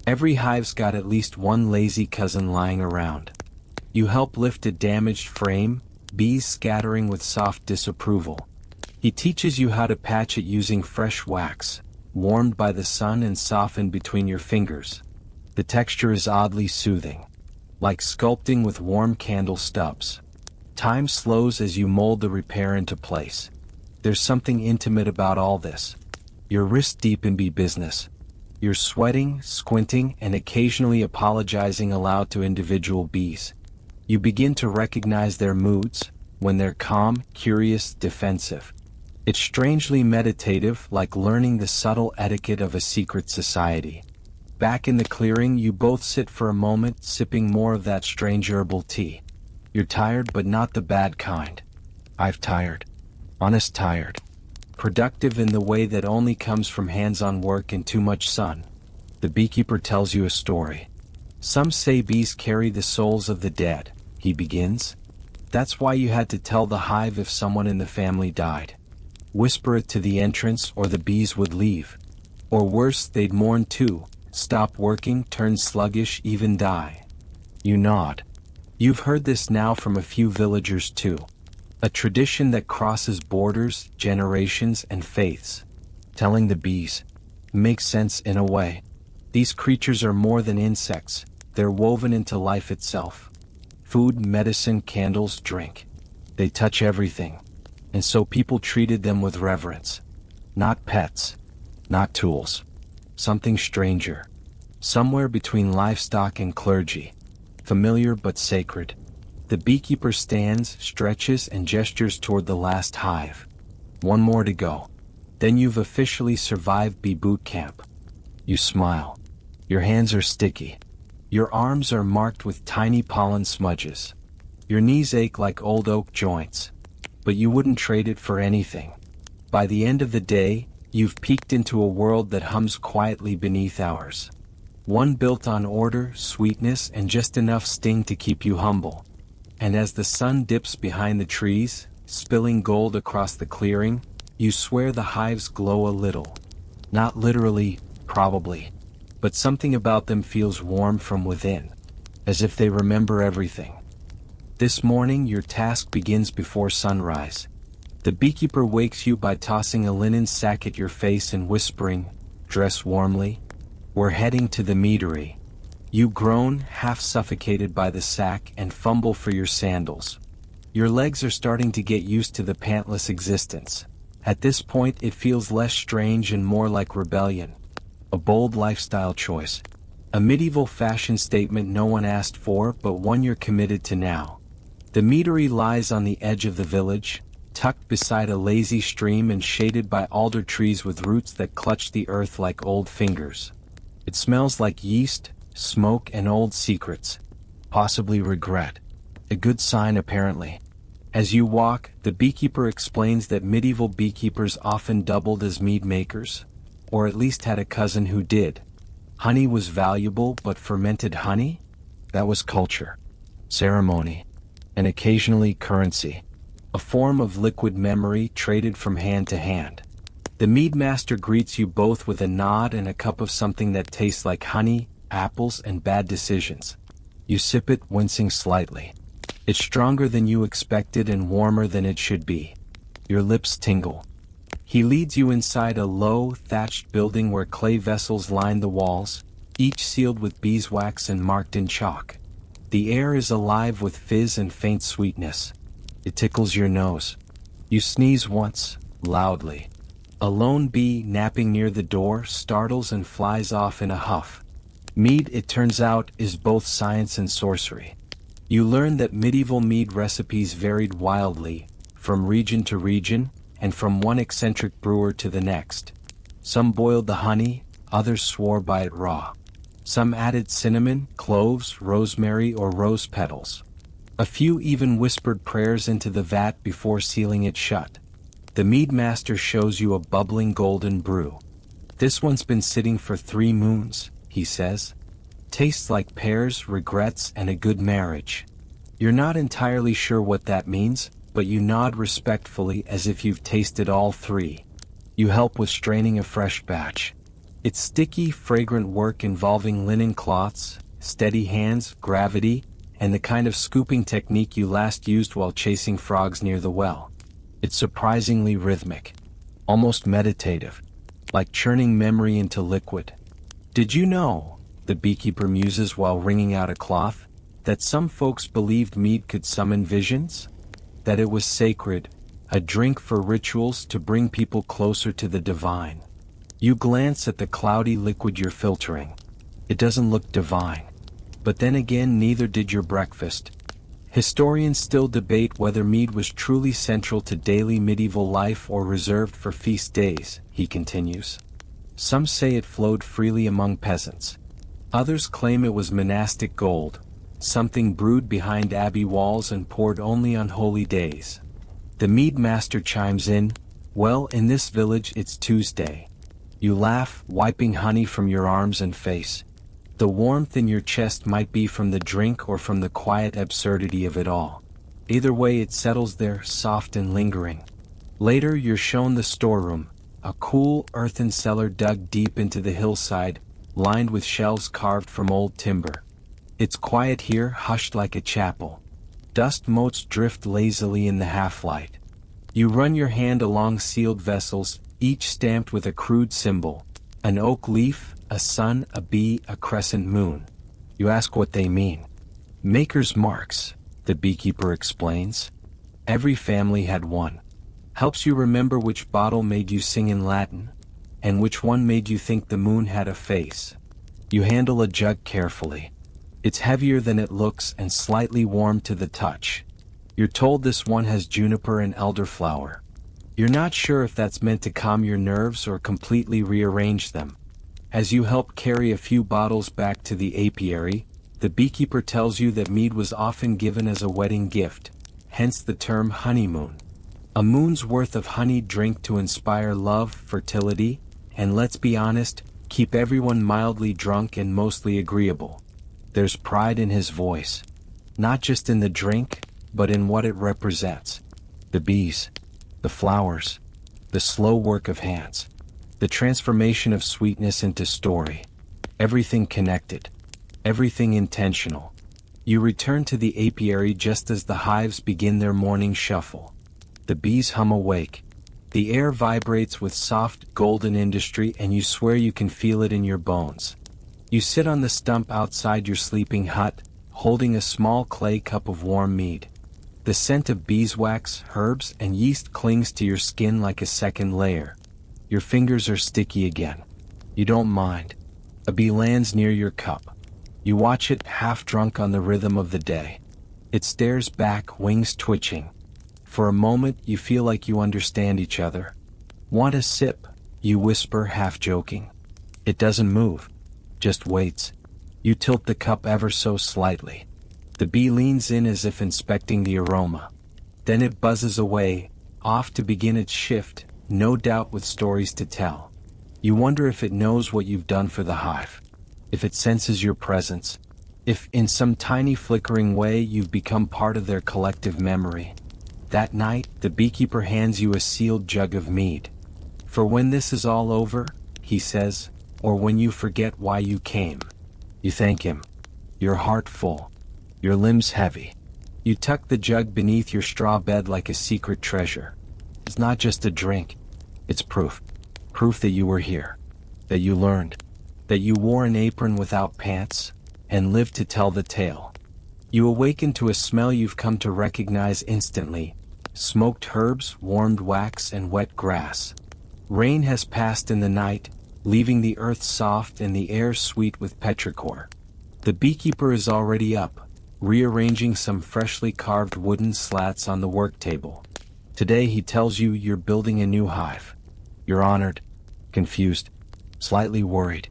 Every hive's got at least one lazy cousin lying around. You help lift a damaged frame, bees scattering with soft disapproval. He teaches you how to patch it using fresh wax, warmed by the sun and softened between your fingers. The texture is oddly soothing, like sculpting with warm candle stubs. Time slows as you mold the repair into place. There's something intimate about all this. You're wrist deep in bee business. You're sweating, squinting, and occasionally apologizing aloud to individual bees. You begin to recognize their moods, when they're calm, curious, defensive. It's strangely meditative, like learning the subtle etiquette of a secret society. Back in the clearing, you both sit for a moment, sipping more of that strange herbal tea. You're tired, but not the bad kind. I've tired. Honest tired. Productive in the way that only comes from hands-on work and too much sun. The beekeeper tells you a story. Some say bees carry the souls of the dead, he begins. That's why you had to tell the hive if someone in the family died. Whisper it to the entrance or the bees would leave. Or worse, they'd mourn too, stop working, turn sluggish, even die. You nod. You've heard this now from a few villagers too. A tradition that crosses borders, generations, and faiths. Telling the bees. Makes sense in a way. These creatures are more than insects, they're woven into life itself. Food, medicine, candles, drink. They touch everything. And so people treated them with reverence. Not pets. Not tools. Something stranger. Somewhere between livestock and clergy. Familiar but sacred. The beekeeper stands, stretches, and gestures toward the last hive. One more to go. Then you've officially survived bee boot camp. You smile. Your hands are sticky. Your arms are marked with tiny pollen smudges. Your knees ache like old oak joints. But you wouldn't trade it for anything. By the end of the day, you've peeked into a world that hums quietly beneath ours. One built on order, sweetness, and just enough sting to keep you humble. And as the sun dips behind the trees, spilling gold across the clearing, you swear the hives glow a little. Not literally, probably. But something about them feels warm from within. As if they remember everything. This morning your task begins before sunrise. The beekeeper wakes you by tossing a linen sack at your face and whispering, "Dress warmly. We're heading to the meadery." You groan, half suffocated by the sack, and fumble for your sandals. Your legs are starting to get used to the pantless existence. At this point it feels less strange and more like rebellion. A bold lifestyle choice. A medieval fashion statement no one asked for but one you're committed to now. The meadery lies on the edge of the village, tucked beside a lazy stream and shaded by alder trees with roots that clutch the earth like old fingers. It smells like yeast, smoke and old secrets. Possibly regret. A good sign apparently. As you walk, the beekeeper explains that medieval beekeepers often doubled as mead makers, or at least had a cousin who did. Honey was valuable, but fermented honey? That was culture, ceremony, and occasionally currency. A form of liquid memory traded from hand to hand. The mead master greets you both with a nod and a cup of something that tastes like honey, apples, and bad decisions. You sip it, wincing slightly. It's stronger than you expected and warmer than it should be. Your lips tingle. He leads you inside a low, thatched building where clay vessels line the walls, each sealed with beeswax and marked in chalk. The air is alive with fizz and faint sweetness. It tickles your nose. You sneeze once, loudly. A lone bee napping near the door startles and flies off in a huff. Mead, it turns out, is both science and sorcery. You learn that medieval mead recipes varied wildly, from region to region, and from one eccentric brewer to the next. Some boiled the honey, others swore by it raw. Some added cinnamon, cloves, rosemary, or rose petals. A few even whispered prayers into the vat before sealing it shut. The mead master shows you a bubbling golden brew. This one's been sitting for 3 moons, he says. Tastes like pears, regrets, and a good marriage. You're not entirely sure what that means, but you nod respectfully as if you've tasted all 3. You help with straining a fresh batch. It's sticky, fragrant work involving linen cloths, steady hands, gravity, and the kind of scooping technique you last used while chasing frogs near the well. It's surprisingly rhythmic, almost meditative, like churning memory into liquid. Did you know, the beekeeper muses while wringing out a cloth, that some folks believed mead could summon visions? That it was sacred, a drink for rituals to bring people closer to the divine. You glance at the cloudy liquid you're filtering. It doesn't look divine. But then again, neither did your breakfast. Historians still debate whether mead was truly central to daily medieval life or reserved for feast days, he continues. Some say it flowed freely among peasants. Others claim it was monastic gold, something brewed behind abbey walls and poured only on holy days. The mead master chimes in, "Well, in this village it's Tuesday." You laugh, wiping honey from your arms and face. The warmth in your chest might be from the drink or from the quiet absurdity of it all. Either way, it settles there, soft and lingering. Later, you're shown the storeroom, a cool earthen cellar dug deep into the hillside, lined with shelves carved from old timber. It's quiet here, hushed like a chapel. Dust motes drift lazily in the half-light. You run your hand along sealed vessels, each stamped with a crude symbol, an oak leaf, a sun, a bee, a crescent moon. You ask what they mean. Maker's marks, the beekeeper explains. Every family had one. Helps you remember which bottle made you sing in Latin, and which one made you think the moon had a face. You handle a jug carefully. It's heavier than it looks and slightly warm to the touch. You're told this one has juniper and elderflower. You're not sure if that's meant to calm your nerves or completely rearrange them. As you help carry a few bottles back to the apiary, the beekeeper tells you that mead was often given as a wedding gift, hence the term honeymoon. A moon's worth of honey drink to inspire love, fertility, and let's be honest, keep everyone mildly drunk and mostly agreeable. There's pride in his voice. Not just in the drink, but in what it represents. The bees, the flowers, the slow work of hands, the transformation of sweetness into story. Everything connected, everything intentional. You return to the apiary just as the hives begin their morning shuffle. The bees hum awake. The air vibrates with soft, golden industry and you swear you can feel it in your bones. You sit on the stump outside your sleeping hut, holding a small clay cup of warm mead. The scent of beeswax, herbs, and yeast clings to your skin like a second layer. Your fingers are sticky again. You don't mind. A bee lands near your cup. You watch it, half drunk on the rhythm of the day. It stares back, wings twitching. For a moment, you feel like you understand each other. Want a sip? You whisper, half joking. It doesn't move, just waits. You tilt the cup ever so slightly. The bee leans in as if inspecting the aroma. Then it buzzes away, off to begin its shift, no doubt with stories to tell. You wonder if it knows what you've done for the hive. If it senses your presence. If, in some tiny flickering way, you've become part of their collective memory. That night, the beekeeper hands you a sealed jug of mead. For when this is all over, he says, or when you forget why you came. You thank him. Your heart full. Your limbs heavy. You tuck the jug beneath your straw bed like a secret treasure. It's not just a drink. It's proof. Proof that you were here. That you learned. That you wore an apron without pants, and lived to tell the tale. You awaken to a smell you've come to recognize instantly. Smoked herbs, warmed wax, and wet grass. Rain has passed in the night, leaving the earth soft and the air sweet with petrichor. The beekeeper is already up, rearranging some freshly carved wooden slats on the work table. Today he tells you you're building a new hive. You're honored, confused, slightly worried.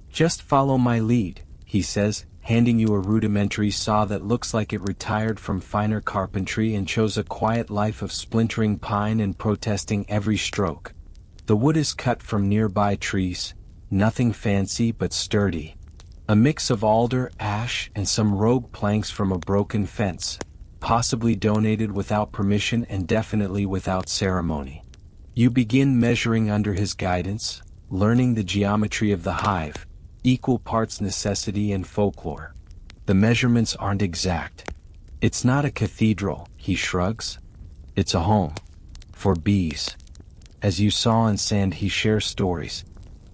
Just follow my lead, he says, handing you a rudimentary saw that looks like it retired from finer carpentry and chose a quiet life of splintering pine and protesting every stroke. The wood is cut from nearby trees, nothing fancy but sturdy. A mix of alder, ash, and some rogue planks from a broken fence, possibly donated without permission and definitely without ceremony. You begin measuring under his guidance, learning the geometry of the hive, equal parts necessity and folklore. The measurements aren't exact. It's not a cathedral, he shrugs. It's a home. For bees. As you saw in Sand, he shares stories.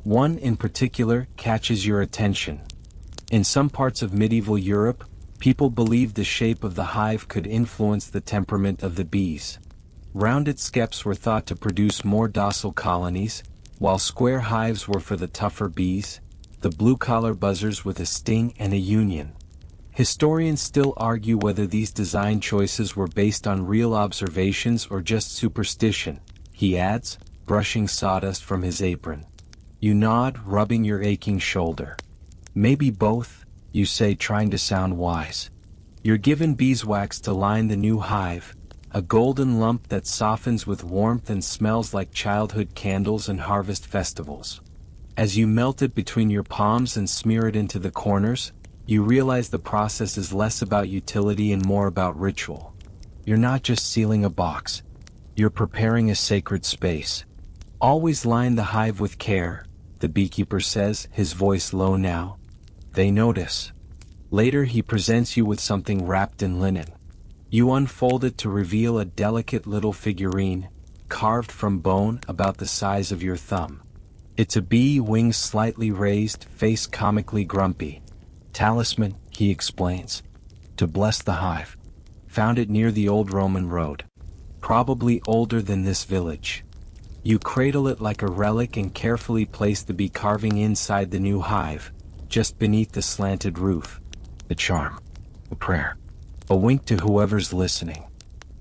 One in particular catches your attention. In some parts of medieval Europe, people believed the shape of the hive could influence the temperament of the bees. Rounded skeps were thought to produce more docile colonies, while square hives were for the tougher bees, the blue-collar buzzers with a sting and a union. Historians still argue whether these design choices were based on real observations or just superstition, he adds, brushing sawdust from his apron. You nod, rubbing your aching shoulder. Maybe both, you say, trying to sound wise. You're given beeswax to line the new hive, a golden lump that softens with warmth and smells like childhood candles and harvest festivals. As you melt it between your palms and smear it into the corners, you realize the process is less about utility and more about ritual. You're not just sealing a box. You're preparing a sacred space. Always line the hive with care, the beekeeper says, his voice low now. They notice. Later he presents you with something wrapped in linen. You unfold it to reveal a delicate little figurine, carved from bone about the size of your thumb. It's a bee, wings slightly raised, face comically grumpy. Talisman, he explains. To bless the hive. Found it near the old Roman road. Probably older than this village. You cradle it like a relic and carefully place the bee carving inside the new hive, just beneath the slanted roof. A charm. A prayer. A wink to whoever's listening.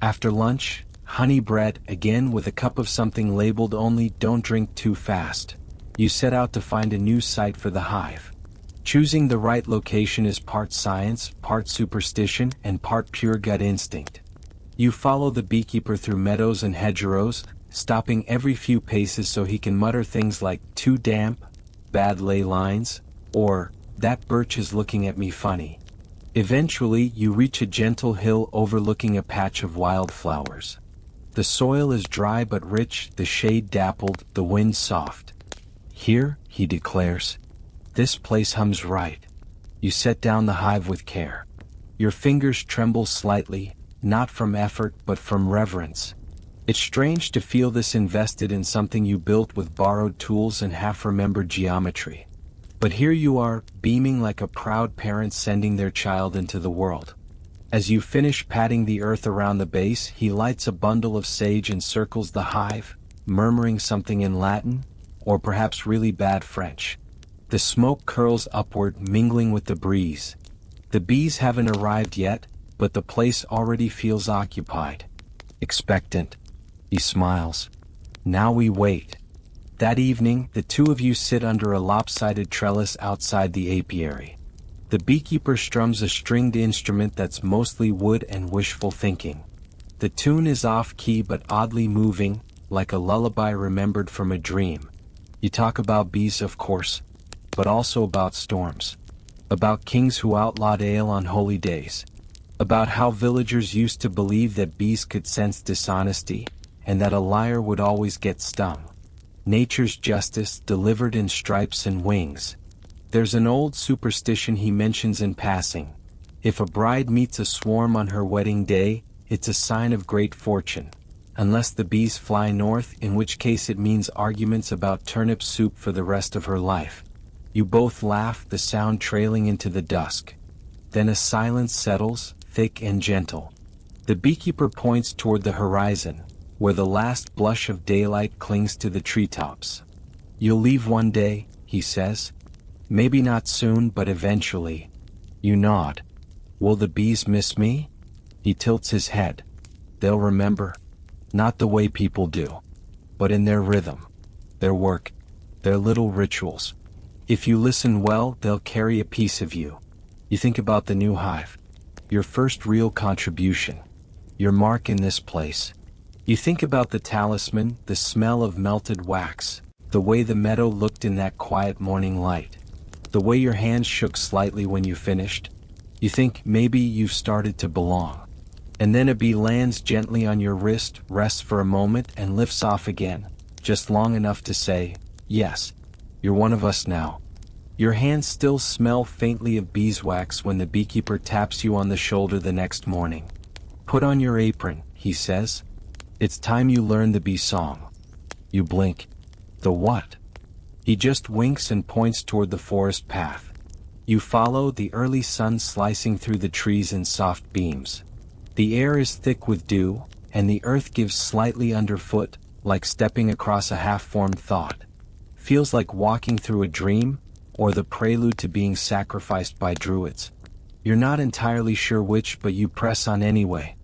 After lunch, honey bread, again with a cup of something labeled only "don't drink too fast." You set out to find a new site for the hive. Choosing the right location is part science, part superstition, and part pure gut instinct. You follow the beekeeper through meadows and hedgerows, stopping every few paces so he can mutter things like "too damp," "bad ley lines," or "that birch is looking at me funny." Eventually, you reach a gentle hill overlooking a patch of wildflowers. The soil is dry but rich, the shade dappled, the wind soft. Here, he declares, this place hums right. You set down the hive with care. Your fingers tremble slightly, not from effort but from reverence. It's strange to feel this invested in something you built with borrowed tools and half-remembered geometry. But here you are, beaming like a proud parent sending their child into the world. As you finish patting the earth around the base, he lights a bundle of sage and circles the hive, murmuring something in Latin. or perhaps really bad French. The smoke curls upward, mingling with the breeze. The bees haven't arrived yet, but the place already feels occupied. Expectant. He smiles. Now we wait. That evening, the two of you sit under a lopsided trellis outside the apiary. The beekeeper strums a stringed instrument that's mostly wood and wishful thinking. The tune is off-key but oddly moving, like a lullaby remembered from a dream. You talk about bees, of course, but also about storms. About kings who outlawed ale on holy days. About how villagers used to believe that bees could sense dishonesty, and that a liar would always get stung. Nature's justice delivered in stripes and wings. There's an old superstition he mentions in passing. If a bride meets a swarm on her wedding day, it's a sign of great fortune. Unless the bees fly north, in which case it means arguments about turnip soup for the rest of her life. You both laugh, the sound trailing into the dusk. Then a silence settles, thick and gentle. The beekeeper points toward the horizon, where the last blush of daylight clings to the treetops. You'll leave one day, he says. Maybe not soon, but eventually. You nod. Will the bees miss me? He tilts his head. They'll remember. Not the way people do, but in their rhythm, their work, their little rituals. If you listen well, they'll carry a piece of you. You think about the new hive, your first real contribution, your mark in this place. You think about the talisman, the smell of melted wax, the way the meadow looked in that quiet morning light, the way your hands shook slightly when you finished. You think maybe you've started to belong. And then a bee lands gently on your wrist, rests for a moment, and lifts off again, just long enough to say, yes, you're one of us now. Your hands still smell faintly of beeswax when the beekeeper taps you on the shoulder the next morning. Put on your apron, he says. It's time you learn the bee song. You blink. The what? He just winks and points toward the forest path. You follow, the early sun slicing through the trees in soft beams. The air is thick with dew, and the earth gives slightly underfoot, like stepping across a half-formed thought. Feels like walking through a dream, or the prelude to being sacrificed by druids. You're not entirely sure which, but you press on anyway.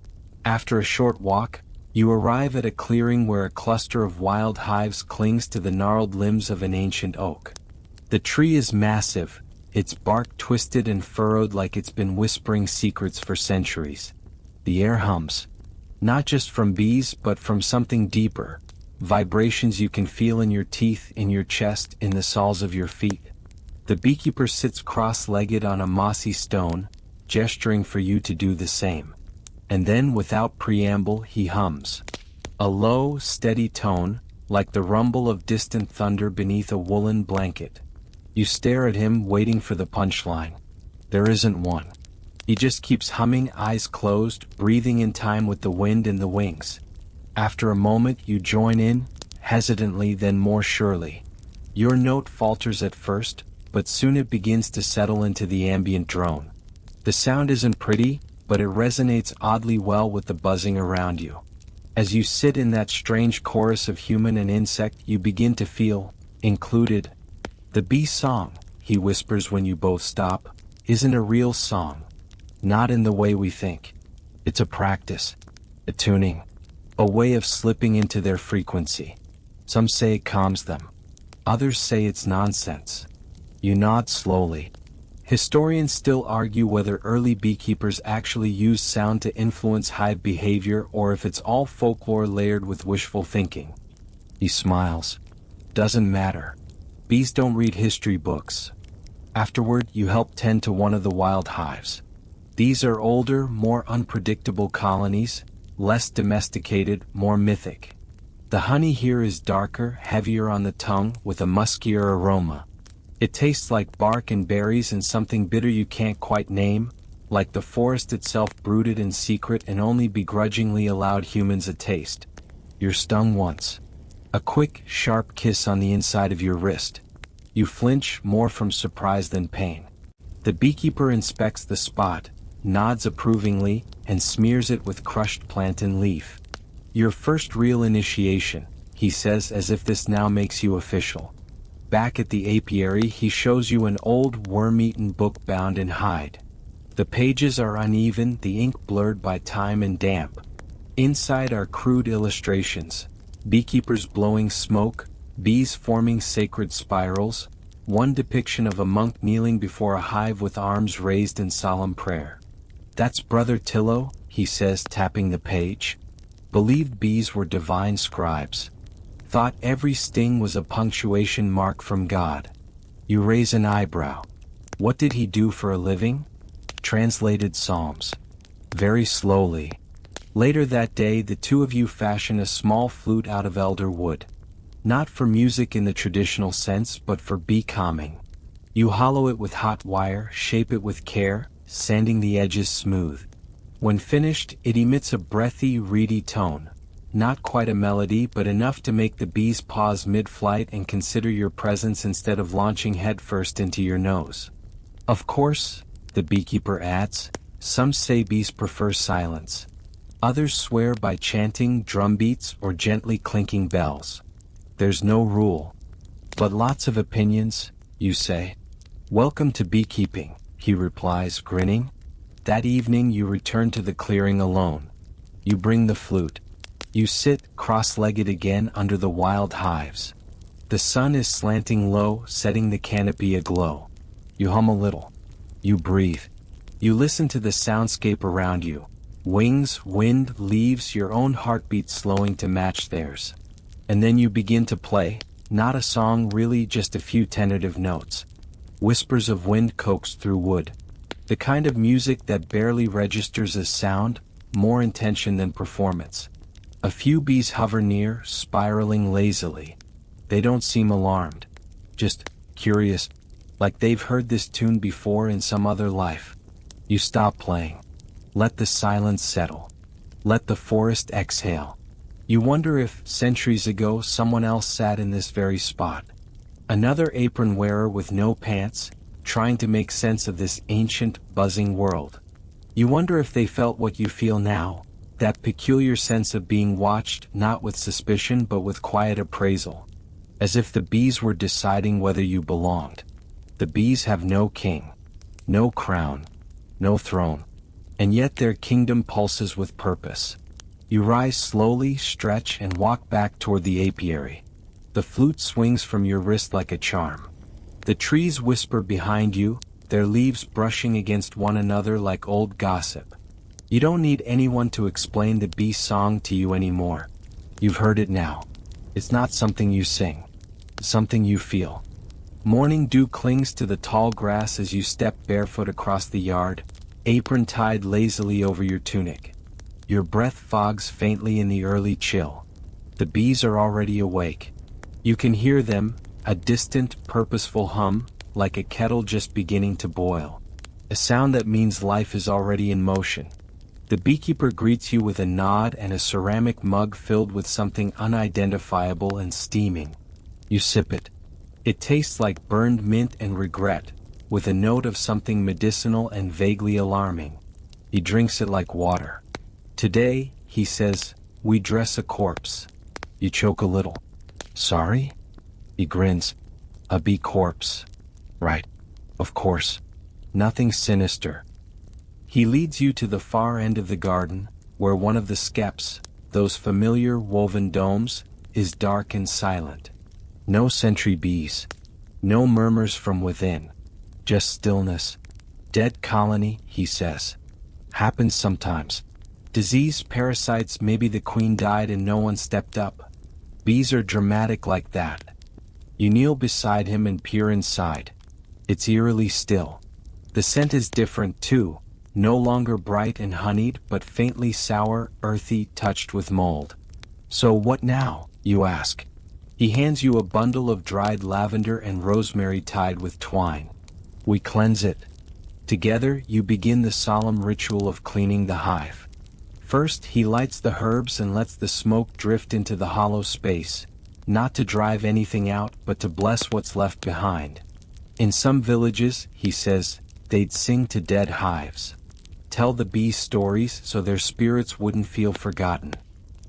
After a short walk, you arrive at a clearing where a cluster of wild hives clings to the gnarled limbs of an ancient oak. The tree is massive, its bark twisted and furrowed like it's been whispering secrets for centuries. The air hums. Not just from bees, but from something deeper. Vibrations you can feel in your teeth, in your chest, in the soles of your feet. The beekeeper sits cross-legged on a mossy stone, gesturing for you to do the same. And then, without preamble, he hums. A low, steady tone, like the rumble of distant thunder beneath a woolen blanket. You stare at him, waiting for the punchline. There isn't one. He just keeps humming, eyes closed, breathing in time with the wind in the wings. After a moment, you join in, hesitantly, then more surely. Your note falters at first, but soon it begins to settle into the ambient drone. The sound isn't pretty, but it resonates oddly well with the buzzing around you. As you sit in that strange chorus of human and insect, you begin to feel included. The bee song, he whispers when you both stop, isn't a real song. Not in the way we think. It's a practice, a tuning, a way of slipping into their frequency. Some say it calms them. Others say it's nonsense. You nod slowly. Historians still argue whether early beekeepers actually used sound to influence hive behavior or if it's all folklore layered with wishful thinking. He smiles. Doesn't matter. Bees don't read history books. Afterward, you help tend to one of the wild hives. These are older, more unpredictable colonies, less domesticated, more mythic. The honey here is darker, heavier on the tongue, with a muskier aroma. It tastes like bark and berries and something bitter you can't quite name, like the forest itself brooded in secret and only begrudgingly allowed humans a taste. You're stung once. A quick, sharp kiss on the inside of your wrist. You flinch, more from surprise than pain. The beekeeper inspects the spot, nods approvingly, and smears it with crushed plant and leaf. Your first real initiation, he says, as if this now makes you official. Back at the apiary, he shows you an old worm-eaten book bound in hide. The pages are uneven, the ink blurred by time and damp. Inside are crude illustrations: beekeepers blowing smoke, bees forming sacred spirals, one depiction of a monk kneeling before a hive with arms raised in solemn prayer. "That's Brother Tillo," he says, tapping the page. "Believed bees were divine scribes. Thought every sting was a punctuation mark from God." You raise an eyebrow. What did he do for a living? Translated Psalms. Very slowly. Later that day, the two of you fashion a small flute out of elder wood. Not for music in the traditional sense, but for bee calming. You hollow it with hot wire, shape it with care, sanding the edges smooth. When finished, it emits a breathy, reedy tone. Not quite a melody, but enough to make the bees pause mid-flight and consider your presence instead of launching headfirst into your nose. Of course, the beekeeper adds, some say bees prefer silence. Others swear by chanting, drumbeats, or gently clinking bells. There's no rule. But lots of opinions, you say. "Welcome to beekeeping," he replies, grinning. That evening you return to the clearing alone. You bring the flute. You sit, cross-legged again, under the wild hives. The sun is slanting low, setting the canopy aglow. You hum a little. You breathe. You listen to the soundscape around you. Wings, wind, leaves, your own heartbeat slowing to match theirs. And then you begin to play, not a song really, just a few tentative notes. Whispers of wind coaxed through wood. The kind of music that barely registers as sound, more intention than performance. A few bees hover near, spiraling lazily. They don't seem alarmed. Just curious, like they've heard this tune before in some other life. You stop playing. Let the silence settle. Let the forest exhale. You wonder if, centuries ago, someone else sat in this very spot. Another apron wearer with no pants, trying to make sense of this ancient, buzzing world. You wonder if they felt what you feel now, that peculiar sense of being watched, not with suspicion but with quiet appraisal. As if the bees were deciding whether you belonged. The bees have no king, no crown, no throne, and yet their kingdom pulses with purpose. You rise slowly, stretch, and walk back toward the apiary. The flute swings from your wrist like a charm. The trees whisper behind you, their leaves brushing against one another like old gossip. You don't need anyone to explain the bee song to you anymore. You've heard it now. It's not something you sing, something you feel. Morning dew clings to the tall grass as you step barefoot across the yard, apron tied lazily over your tunic. Your breath fogs faintly in the early chill. The bees are already awake. You can hear them, a distant, purposeful hum, like a kettle just beginning to boil. A sound that means life is already in motion. The beekeeper greets you with a nod and a ceramic mug filled with something unidentifiable and steaming. You sip it. It tastes like burned mint and regret, with a note of something medicinal and vaguely alarming. He drinks it like water. "Today," he says, "we dress a corpse." You choke a little. "Sorry?" He grins. "A bee corpse. Right. Of course. Nothing sinister." He leads you to the far end of the garden, where one of the skeps, those familiar woven domes, is dark and silent. No sentry bees. No murmurs from within. Just stillness. "Dead colony," he says. "Happens sometimes. Disease, parasites, maybe the queen died and no one stepped up. Bees are dramatic like that." You kneel beside him and peer inside. It's eerily still. The scent is different too, no longer bright and honeyed but faintly sour, earthy, touched with mold. "So what now?" you ask. He hands you a bundle of dried lavender and rosemary tied with twine. "We cleanse it." Together, you begin the solemn ritual of cleaning the hive. First, he lights the herbs and lets the smoke drift into the hollow space, not to drive anything out but to bless what's left behind. In some villages, he says, they'd sing to dead hives. Tell the bees stories so their spirits wouldn't feel forgotten.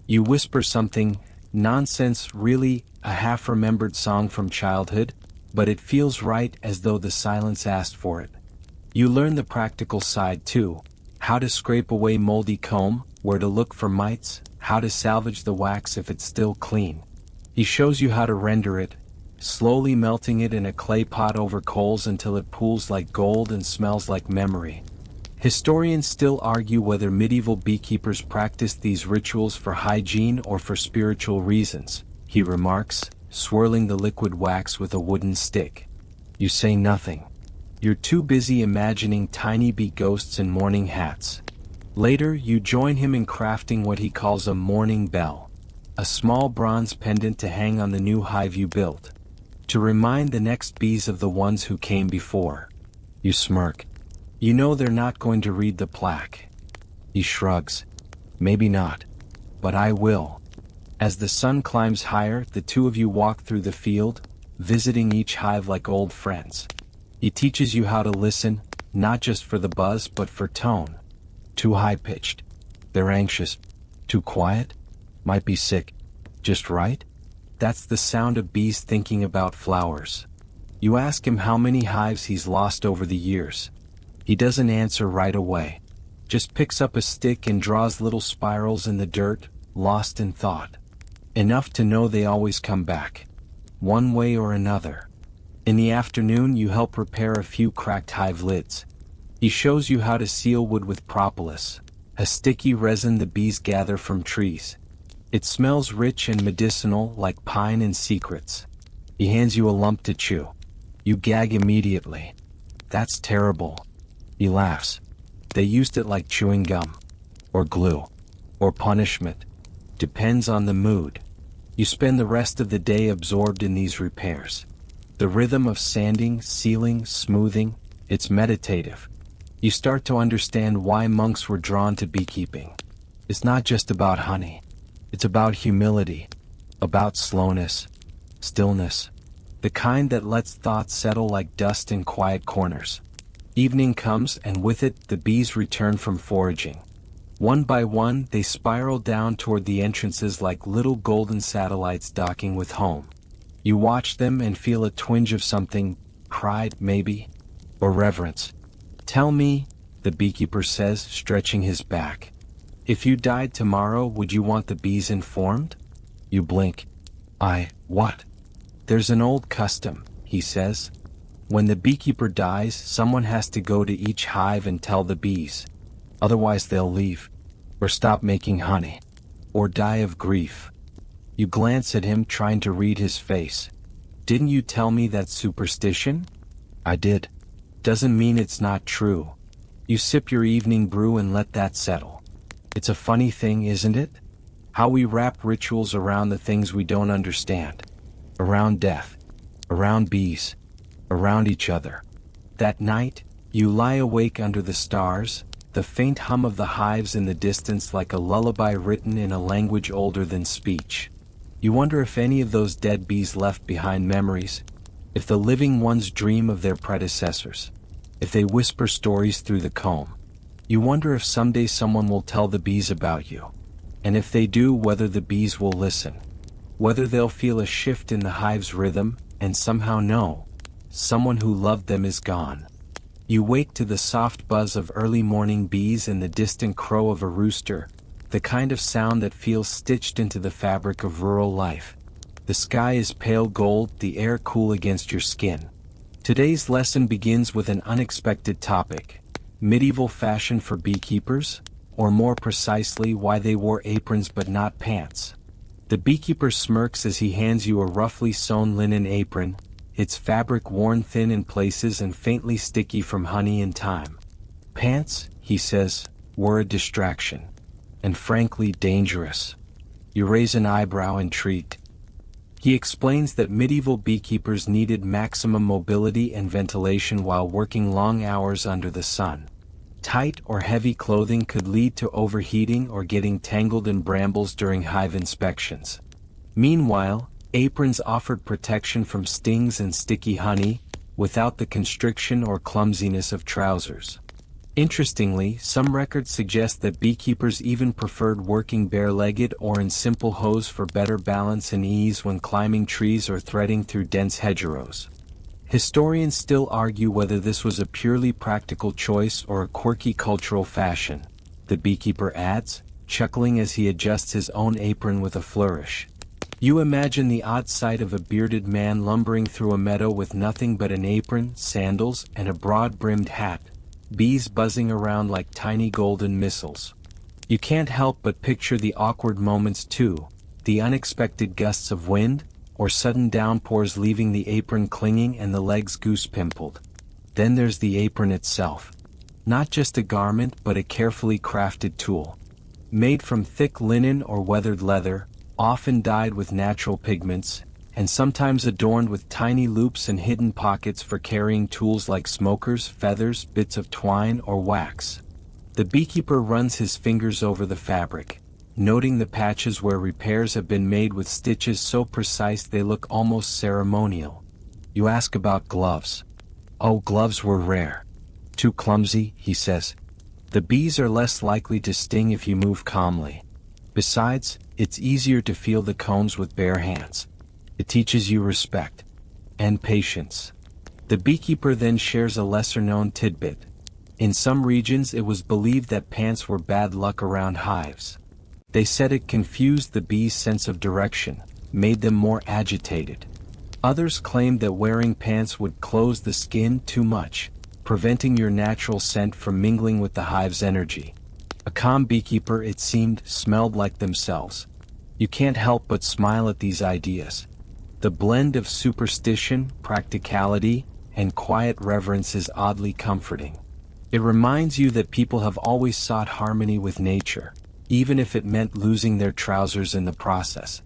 You whisper something, Nonsense, really, a half-remembered song from childhood, but it feels right, as though the silence asked for it. You learn the practical side too: how to scrape away moldy comb, where to look for mites, how to salvage the wax if it's still clean. He shows you how to render it, slowly melting it in a clay pot over coals until it pools like gold and smells like memory. Historians still argue whether medieval beekeepers practiced these rituals for hygiene or for spiritual reasons, he remarks, swirling the liquid wax with a wooden stick. You say nothing. You're too busy imagining tiny bee ghosts in mourning hats. Later, you join him in crafting what he calls a mourning bell, a small bronze pendant to hang on the new hive you built, to remind the next bees of the ones who came before. You smirk. You know they're not going to read the plaque. He shrugs. Maybe not. But I will. As the sun climbs higher, the two of you walk through the field, visiting each hive like old friends. He teaches you how to listen, not just for the buzz but for tone. Too high-pitched. They're anxious. Too quiet? Might be sick. Just right? That's the sound of bees thinking about flowers. You ask him how many hives he's lost over the years. He doesn't answer right away. Just picks up a stick and draws little spirals in the dirt, lost in thought. Enough to know they always come back, one way or another. In the afternoon, you help repair a few cracked hive lids. He shows you how to seal wood with propolis, a sticky resin the bees gather from trees. It smells rich and medicinal, like pine and secrets. He hands you a lump to chew. You gag immediately. That's terrible. He laughs. They used it like chewing gum, or glue, or punishment. Depends on the mood. You spend the rest of the day absorbed in these repairs. The rhythm of sanding, sealing, smoothing, it's meditative. You start to understand why monks were drawn to beekeeping. It's not just about honey. It's about humility, about slowness, stillness, the kind that lets thoughts settle like dust in quiet corners. Evening comes, and with it, the bees return from foraging. One by one, they spiral down toward the entrances like little golden satellites docking with home. You watch them and feel a twinge of something, pride maybe, or reverence. Tell me, the beekeeper says, stretching his back. If you died tomorrow, would you want the bees informed? You blink. What? There's an old custom, he says. When the beekeeper dies, someone has to go to each hive and tell the bees. Otherwise they'll leave, or stop making honey, or die of grief. You glance at him, trying to read his face. Didn't you tell me that's superstition? I did. Doesn't mean it's not true. You sip your evening brew and let that settle. It's a funny thing, isn't it? How we wrap rituals around the things we don't understand. Around death. Around bees. Around each other. That night, you lie awake under the stars, the faint hum of the hives in the distance like a lullaby written in a language older than speech. You wonder if any of those dead bees left behind memories, if the living ones dream of their predecessors, if they whisper stories through the comb. You wonder if someday someone will tell the bees about you, and if they do, whether the bees will listen, whether they'll feel a shift in the hive's rhythm, and somehow know someone who loved them is gone. You wake to the soft buzz of early morning bees and the distant crow of a rooster, the kind of sound that feels stitched into the fabric of rural life. The sky is pale gold, the air cool against your skin. Today's lesson begins with an unexpected topic: medieval fashion for beekeepers, or more precisely, why they wore aprons but not pants. The beekeeper smirks as he hands you a roughly sewn linen apron, its fabric worn thin in places and faintly sticky from honey and thyme. Pants, he says, were a distraction, and frankly dangerous. You raise an eyebrow, intrigued. He explains that medieval beekeepers needed maximum mobility and ventilation while working long hours under the sun. Tight or heavy clothing could lead to overheating or getting tangled in brambles during hive inspections. Meanwhile, aprons offered protection from stings and sticky honey, without the constriction or clumsiness of trousers. Interestingly, some records suggest that beekeepers even preferred working bare-legged or in simple hose for better balance and ease when climbing trees or threading through dense hedgerows. Historians still argue whether this was a purely practical choice or a quirky cultural fashion, the beekeeper adds, chuckling as he adjusts his own apron with a flourish. You imagine the odd sight of a bearded man lumbering through a meadow with nothing but an apron, sandals, and a broad-brimmed hat, bees buzzing around like tiny golden missiles. You can't help but picture the awkward moments too, the unexpected gusts of wind, or sudden downpours leaving the apron clinging and the legs goose-pimpled. Then there's the apron itself. Not just a garment but a carefully crafted tool. Made from thick linen or weathered leather, often dyed with natural pigments, and sometimes adorned with tiny loops and hidden pockets for carrying tools like smokers, feathers, bits of twine, or wax. The beekeeper runs his fingers over the fabric, noting the patches where repairs have been made with stitches so precise they look almost ceremonial. You ask about gloves. Oh, gloves were rare. Too clumsy, he says. The bees are less likely to sting if you move calmly. Besides, it's easier to feel the combs with bare hands. It teaches you respect and patience. The beekeeper then shares a lesser-known tidbit. In some regions it was believed that pants were bad luck around hives. They said it confused the bees' sense of direction, made them more agitated. Others claimed that wearing pants would close the skin too much, preventing your natural scent from mingling with the hive's energy. A calm beekeeper, it seemed, smelled like themselves. You can't help but smile at these ideas. The blend of superstition, practicality, and quiet reverence is oddly comforting. It reminds you that people have always sought harmony with nature, even if it meant losing their trousers in the process.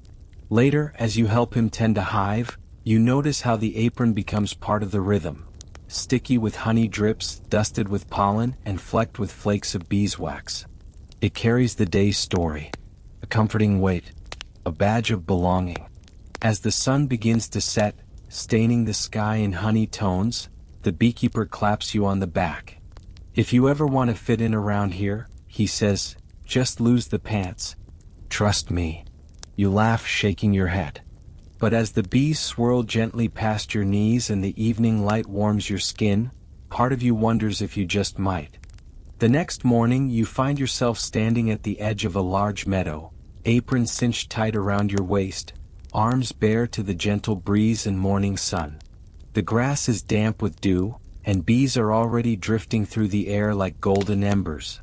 Later, as you help him tend a hive, you notice how the apron becomes part of the rhythm. Sticky with honey drips, dusted with pollen, and flecked with flakes of beeswax. It carries the day's story. A comforting weight. A badge of belonging. As the sun begins to set, staining the sky in honey tones, the beekeeper claps you on the back. If you ever want to fit in around here, he says, just lose the pants. Trust me. You laugh, shaking your head. But as the bees swirl gently past your knees and the evening light warms your skin, part of you wonders if you just might. The next morning you find yourself standing at the edge of a large meadow, apron cinched tight around your waist, arms bare to the gentle breeze and morning sun. The grass is damp with dew, and bees are already drifting through the air like golden embers.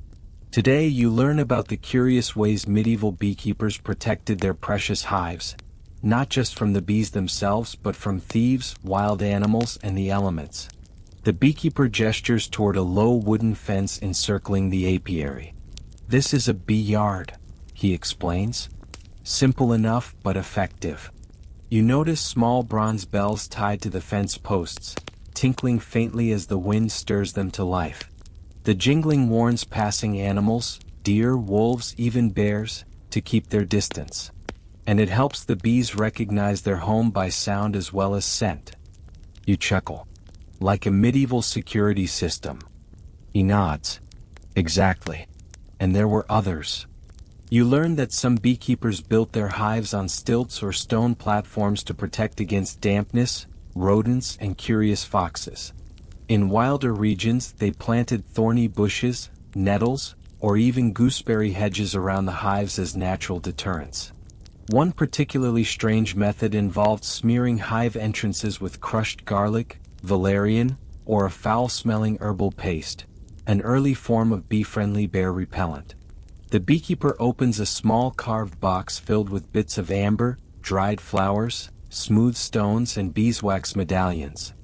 Today you learn about the curious ways medieval beekeepers protected their precious hives, not just from the bees themselves but from thieves, wild animals, and the elements. The beekeeper gestures toward a low wooden fence encircling the apiary. This is a bee yard, he explains. Simple enough but effective. You notice small bronze bells tied to the fence posts, tinkling faintly as the wind stirs them to life. The jingling warns passing animals, deer, wolves, even bears, to keep their distance. And it helps the bees recognize their home by sound as well as scent. You chuckle. Like a medieval security system. He nods. Exactly. And there were others. You learn that some beekeepers built their hives on stilts or stone platforms to protect against dampness, rodents, and curious foxes. In wilder regions, they planted thorny bushes, nettles, or even gooseberry hedges around the hives as natural deterrents. One particularly strange method involved smearing hive entrances with crushed garlic, valerian, or a foul-smelling herbal paste, an early form of bee-friendly bear repellent. The beekeeper opens a small carved box filled with bits of amber, dried flowers, smooth stones, and beeswax medallions.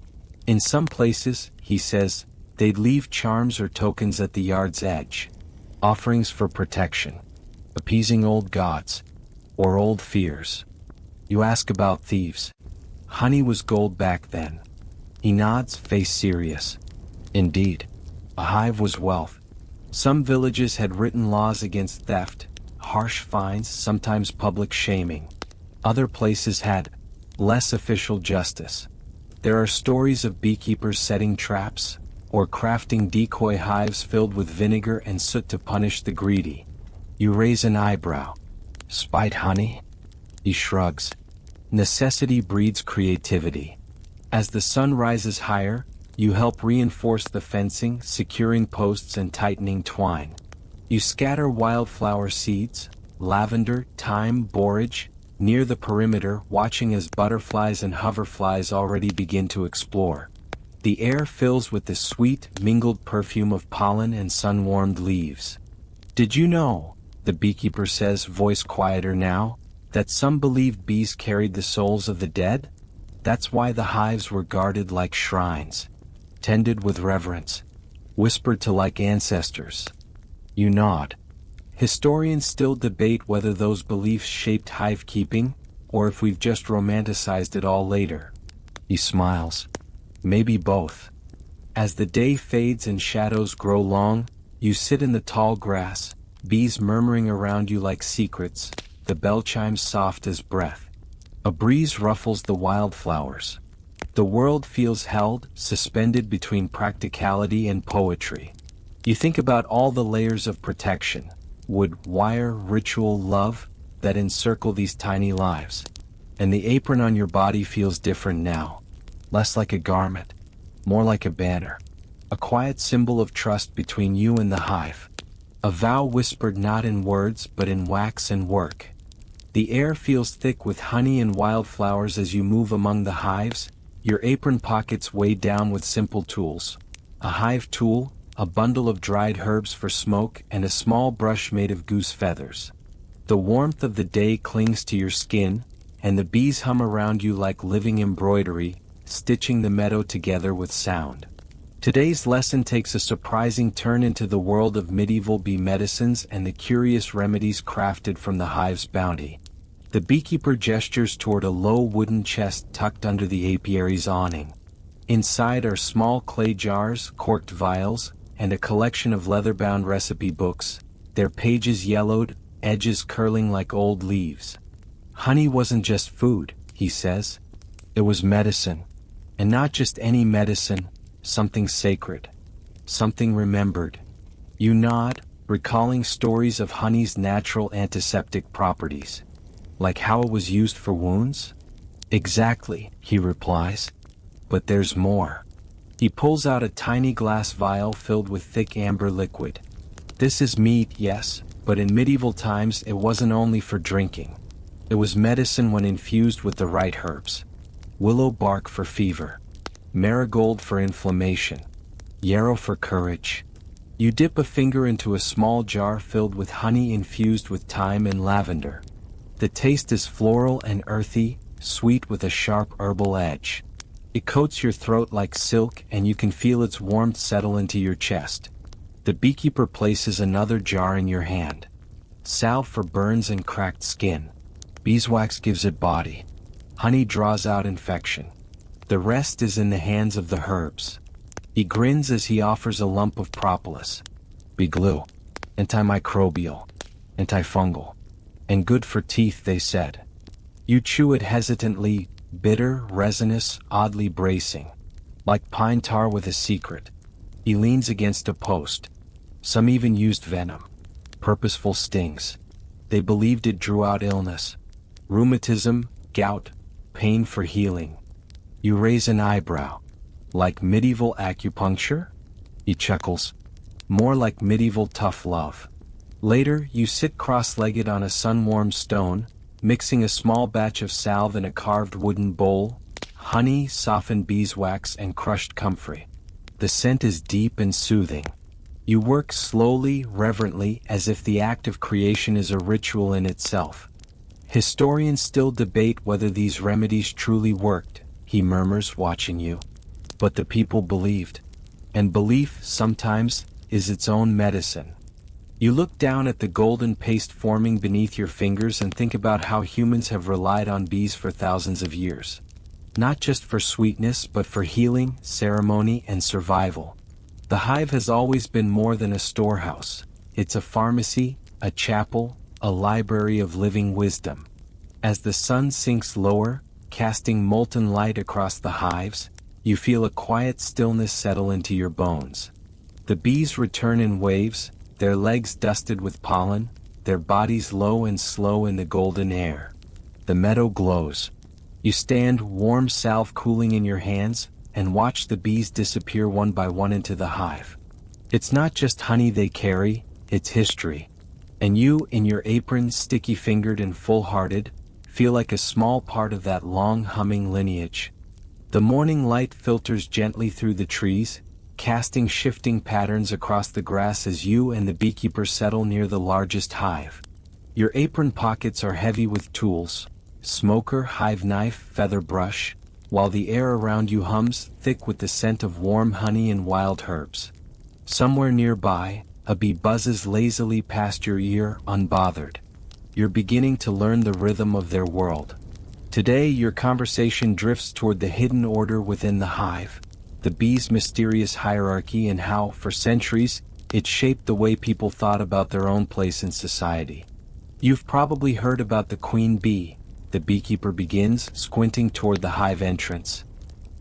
In some places, he says, they'd leave charms or tokens at the yard's edge. Offerings for protection. Appeasing old gods. Or old fears. You ask about thieves. Honey was gold back then. He nods, face serious. Indeed. A hive was wealth. Some villages had written laws against theft, harsh fines, sometimes public shaming. Other places had less official justice. There are stories of beekeepers setting traps, or crafting decoy hives filled with vinegar and soot to punish the greedy. You raise an eyebrow. Spite honey? He shrugs. Necessity breeds creativity. As the sun rises higher, you help reinforce the fencing, securing posts and tightening twine. You scatter wildflower seeds, lavender, thyme, borage, near the perimeter, watching as butterflies and hoverflies already begin to explore. The air fills with the sweet, mingled perfume of pollen and sun-warmed leaves. Did you know, the beekeeper says, voice quieter now, that some believed bees carried the souls of the dead? That's why the hives were guarded like shrines, tended with reverence, whispered to like ancestors. You nod. Historians still debate whether those beliefs shaped hive-keeping, or if we've just romanticized it all later. He smiles. Maybe both. As the day fades and shadows grow long, you sit in the tall grass, bees murmuring around you like secrets, the bell chimes soft as breath. A breeze ruffles the wildflowers. The world feels held, suspended between practicality and poetry. You think about all the layers of protection, wood, wire, ritual, love, that encircle these tiny lives. And the apron on your body feels different now. Less like a garment, more like a banner. A quiet symbol of trust between you and the hive. A vow whispered not in words but in wax and work. The air feels thick with honey and wildflowers as you move among the hives, your apron pockets weighed down with simple tools. A hive tool, a bundle of dried herbs for smoke, and a small brush made of goose feathers. The warmth of the day clings to your skin, and the bees hum around you like living embroidery, stitching the meadow together with sound. Today's lesson takes a surprising turn into the world of medieval bee medicines and the curious remedies crafted from the hive's bounty. The beekeeper gestures toward a low wooden chest tucked under the apiary's awning. Inside are small clay jars, corked vials, and a collection of leather-bound recipe books, their pages yellowed, edges curling like old leaves. Honey wasn't just food, he says. It was medicine. And not just any medicine, something sacred. Something remembered. You nod, recalling stories of honey's natural antiseptic properties. Like how it was used for wounds? Exactly, he replies. But there's more. He pulls out a tiny glass vial filled with thick amber liquid. This is mead, yes, but in medieval times it wasn't only for drinking. It was medicine when infused with the right herbs. Willow bark for fever. Marigold for inflammation. Yarrow for courage. You dip a finger into a small jar filled with honey infused with thyme and lavender. The taste is floral and earthy, sweet with a sharp herbal edge. It coats your throat like silk and you can feel its warmth settle into your chest. The beekeeper places another jar in your hand. Salve for burns and cracked skin. Beeswax gives it body. Honey draws out infection. The rest is in the hands of the herbs. He grins as he offers a lump of propolis. Bee glue. Antimicrobial. Antifungal. And good for teeth, they said. You chew it hesitantly, bitter, resinous, oddly bracing. Like pine tar with a secret. He leans against a post. Some even used venom. Purposeful stings. They believed it drew out illness. Rheumatism, gout, pain for healing. You raise an eyebrow. Like medieval acupuncture? He chuckles. More like medieval tough love. Later, you sit cross-legged on a sun-warmed stone, mixing a small batch of salve in a carved wooden bowl, honey, softened beeswax, and crushed comfrey. The scent is deep and soothing. You work slowly, reverently, as if the act of creation is a ritual in itself. Historians still debate whether these remedies truly worked, he murmurs, watching you. But the people believed. And belief, sometimes, is its own medicine. You look down at the golden paste forming beneath your fingers and think about how humans have relied on bees for thousands of years. Not just for sweetness but for healing, ceremony, and survival. The hive has always been more than a storehouse. It's a pharmacy, a chapel, a library of living wisdom. As the sun sinks lower, casting molten light across the hives, You feel a quiet stillness settle into your bones. The bees return in waves, their legs dusted with pollen, their bodies low and slow in the golden air. The meadow glows. You stand, warm salve cooling in your hands, and watch the bees disappear one by one into the hive. It's not just honey they carry, it's history. And you, in your apron, sticky-fingered and full-hearted, feel like a small part of that long humming lineage. The morning light filters gently through the trees, casting shifting patterns across the grass as you and the beekeeper settle near the largest hive. Your apron pockets are heavy with tools, smoker, hive knife, feather brush, while the air around you hums thick with the scent of warm honey and wild herbs. Somewhere nearby, a bee buzzes lazily past your ear, unbothered. You're beginning to learn the rhythm of their world. Today, your conversation drifts toward the hidden order within the hive, the bee's mysterious hierarchy, and how, for centuries, it shaped the way people thought about their own place in society. You've probably heard about the queen bee. The beekeeper begins, squinting toward the hive entrance.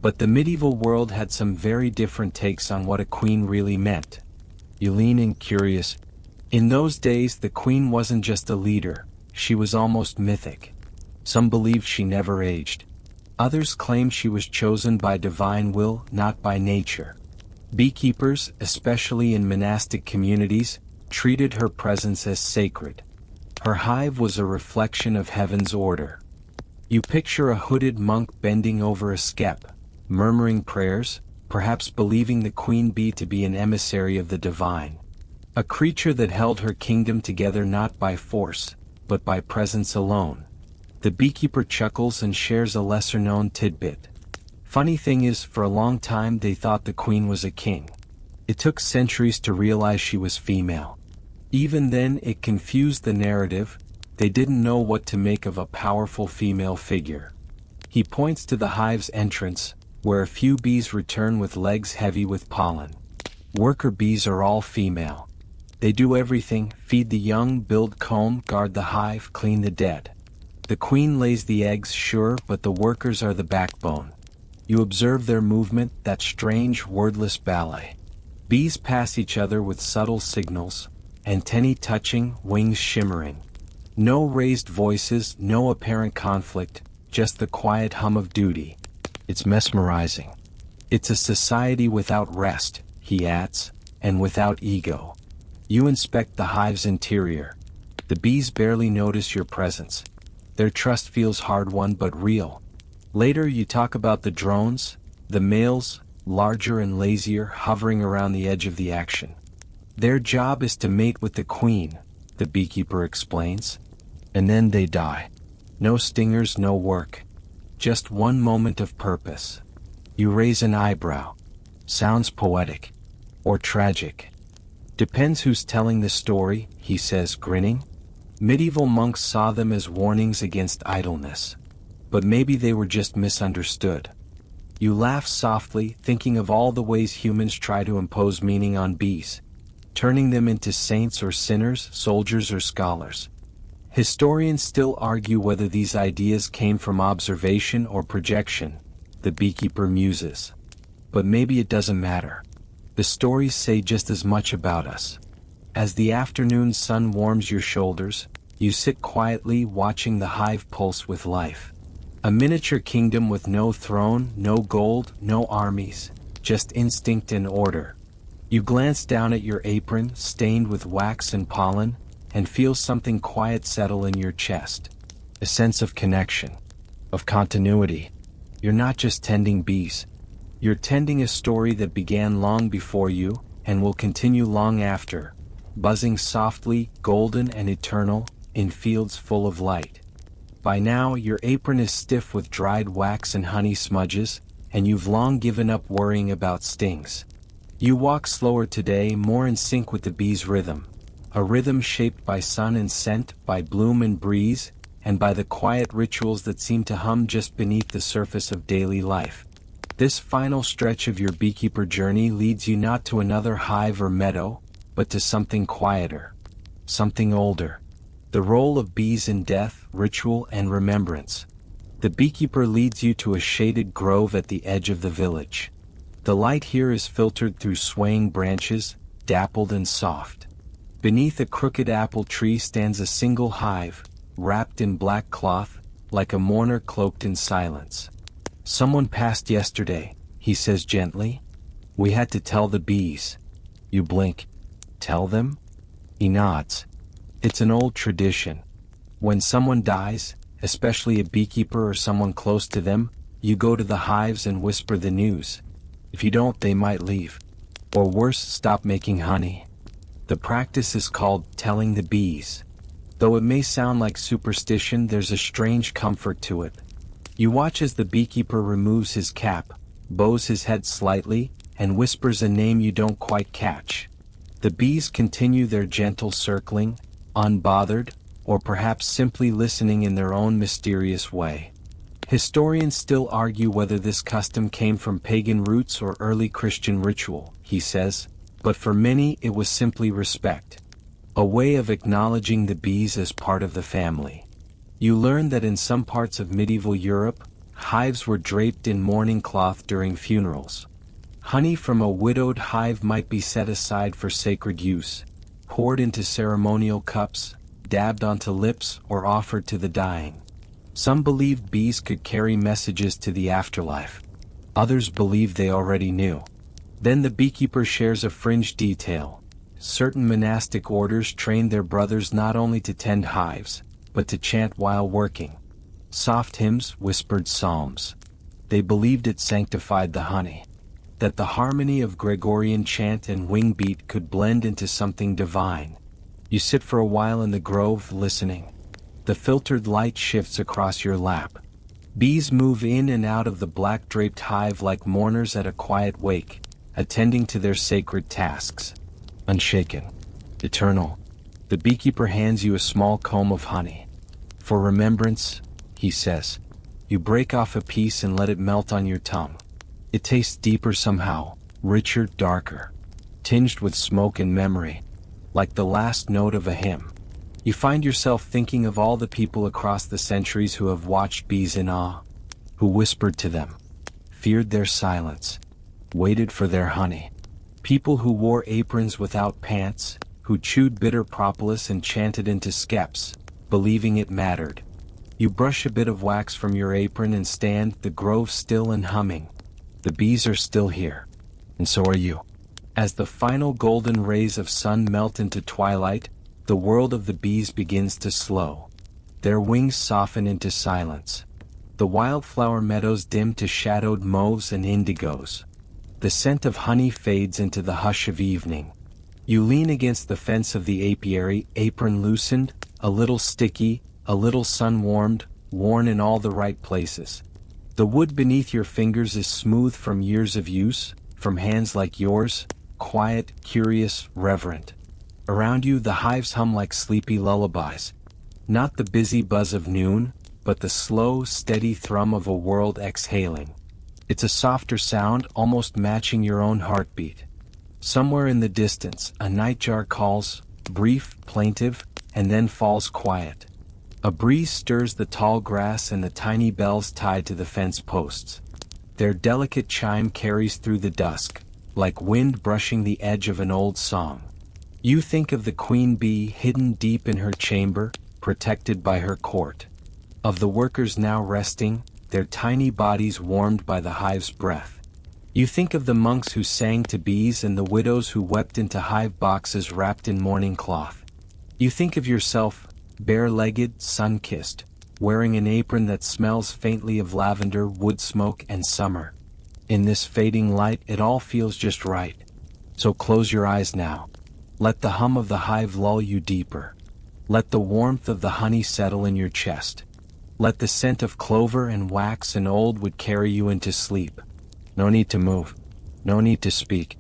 But the medieval world had some very different takes on what a queen really meant. You lean in, curious. In those days, the queen wasn't just a leader, she was almost mythic. Some believed she never aged. Others claimed she was chosen by divine will, not by nature. Beekeepers, especially in monastic communities, treated her presence as sacred. Her hive was a reflection of heaven's order. You picture a hooded monk bending over a skep, murmuring prayers, perhaps believing the queen bee to be an emissary of the divine. A creature that held her kingdom together not by force, but by presence alone. The beekeeper chuckles and shares a lesser-known tidbit. Funny thing is, for a long time they thought the queen was a king. It took centuries to realize she was female. Even then, it confused the narrative. They didn't know what to make of a powerful female figure. He points to the hive's entrance, where a few bees return with legs heavy with pollen. Worker bees are all female. They do everything: feed the young, build comb, guard the hive, clean the dead. The queen lays the eggs, sure, but the workers are the backbone. You observe their movement, that strange, wordless ballet. Bees pass each other with subtle signals, antennae touching, wings shimmering. No raised voices, no apparent conflict, just the quiet hum of duty. It's mesmerizing. It's a society without rest, he adds, and without ego. You inspect the hive's interior. The bees barely notice your presence. Their trust feels hard-won but real. Later you talk about the drones, the males, larger and lazier, hovering around the edge of the action. Their job is to mate with the queen, the beekeeper explains. And then they die. No stingers, no work. Just one moment of purpose. You raise an eyebrow. Sounds poetic. Or tragic. Depends who's telling the story, he says, grinning. Medieval monks saw them as warnings against idleness. But maybe they were just misunderstood. You laugh softly, thinking of all the ways humans try to impose meaning on bees, turning them into saints or sinners, soldiers or scholars. Historians still argue whether these ideas came from observation or projection, the beekeeper muses. But maybe it doesn't matter. The stories say just as much about us. As the afternoon sun warms your shoulders, you sit quietly watching the hive pulse with life. A miniature kingdom with no throne, no gold, no armies, just instinct and order. You glance down at your apron, stained with wax and pollen, and feel something quiet settle in your chest. A sense of connection, of continuity. You're not just tending bees. You're tending a story that began long before you, and will continue long after, buzzing softly, golden and eternal, in fields full of light. By now, your apron is stiff with dried wax and honey smudges, and you've long given up worrying about stings. You walk slower today, more in sync with the bee's rhythm. A rhythm shaped by sun and scent, by bloom and breeze, and by the quiet rituals that seem to hum just beneath the surface of daily life. This final stretch of your beekeeper journey leads you not to another hive or meadow, but to something quieter, something older. The role of bees in death, ritual, and remembrance. The beekeeper leads you to a shaded grove at the edge of the village. The light here is filtered through swaying branches, dappled and soft. Beneath a crooked apple tree stands a single hive, wrapped in black cloth, like a mourner cloaked in silence. "Someone passed yesterday," he says gently. "We had to tell the bees." You blink. "Tell them?" He nods. "It's an old tradition. When someone dies, especially a beekeeper or someone close to them, you go to the hives and whisper the news. If you don't, they might leave. Or worse, stop making honey. The practice is called telling the bees. Though it may sound like superstition, there's a strange comfort to it. You watch as the beekeeper removes his cap, bows his head slightly, and whispers a name you don't quite catch. The bees continue their gentle circling, unbothered, or perhaps simply listening in their own mysterious way. Historians still argue whether this custom came from pagan roots or early Christian ritual, he says, but for many it was simply respect. A way of acknowledging the bees as part of the family. You learn that in some parts of medieval Europe, hives were draped in mourning cloth during funerals. Honey from a widowed hive might be set aside for sacred use, poured into ceremonial cups, dabbed onto lips, or offered to the dying. Some believed bees could carry messages to the afterlife. Others believed they already knew. Then the beekeeper shares a fringe detail. Certain monastic orders trained their brothers not only to tend hives, but to chant while working. Soft hymns, whispered psalms. They believed it sanctified the honey. That the harmony of Gregorian chant and wing beat could blend into something divine. You sit for a while in the grove, listening. The filtered light shifts across your lap. Bees move in and out of the black-draped hive like mourners at a quiet wake, attending to their sacred tasks. Unshaken. Eternal. The beekeeper hands you a small comb of honey. "For remembrance," he says. You break off a piece and let it melt on your tongue. It tastes deeper somehow, richer, darker. Tinged with smoke and memory. Like the last note of a hymn. You find yourself thinking of all the people across the centuries who have watched bees in awe, who whispered to them, feared their silence, waited for their honey. People who wore aprons without pants, who chewed bitter propolis and chanted into skeps, believing it mattered. You brush a bit of wax from your apron and stand, the grove still and humming. The bees are still here. And so are you. As the final golden rays of sun melt into twilight, the world of the bees begins to slow. Their wings soften into silence. The wildflower meadows dim to shadowed mauves and indigos. The scent of honey fades into the hush of evening. You lean against the fence of the apiary, apron loosened, a little sticky, a little sun-warmed, worn in all the right places. The wood beneath your fingers is smooth from years of use, from hands like yours, quiet, curious, reverent. Around you the hives hum like sleepy lullabies. Not the busy buzz of noon, but the slow, steady thrum of a world exhaling. It's a softer sound, almost matching your own heartbeat. Somewhere in the distance, a nightjar calls, brief, plaintive, and then falls quiet. A breeze stirs the tall grass and the tiny bells tied to the fence posts. Their delicate chime carries through the dusk, like wind brushing the edge of an old song. You think of the queen bee hidden deep in her chamber, protected by her court. Of the workers now resting, their tiny bodies warmed by the hive's breath. You think of the monks who sang to bees and the widows who wept into hive boxes wrapped in mourning cloth. You think of yourself, bare-legged, sun-kissed, wearing an apron that smells faintly of lavender, wood smoke, and summer. In this fading light, it all feels just right. So close your eyes now. Let the hum of the hive lull you deeper. Let the warmth of the honey settle in your chest. Let the scent of clover and wax and old wood carry you into sleep. No need to move. No need to speak.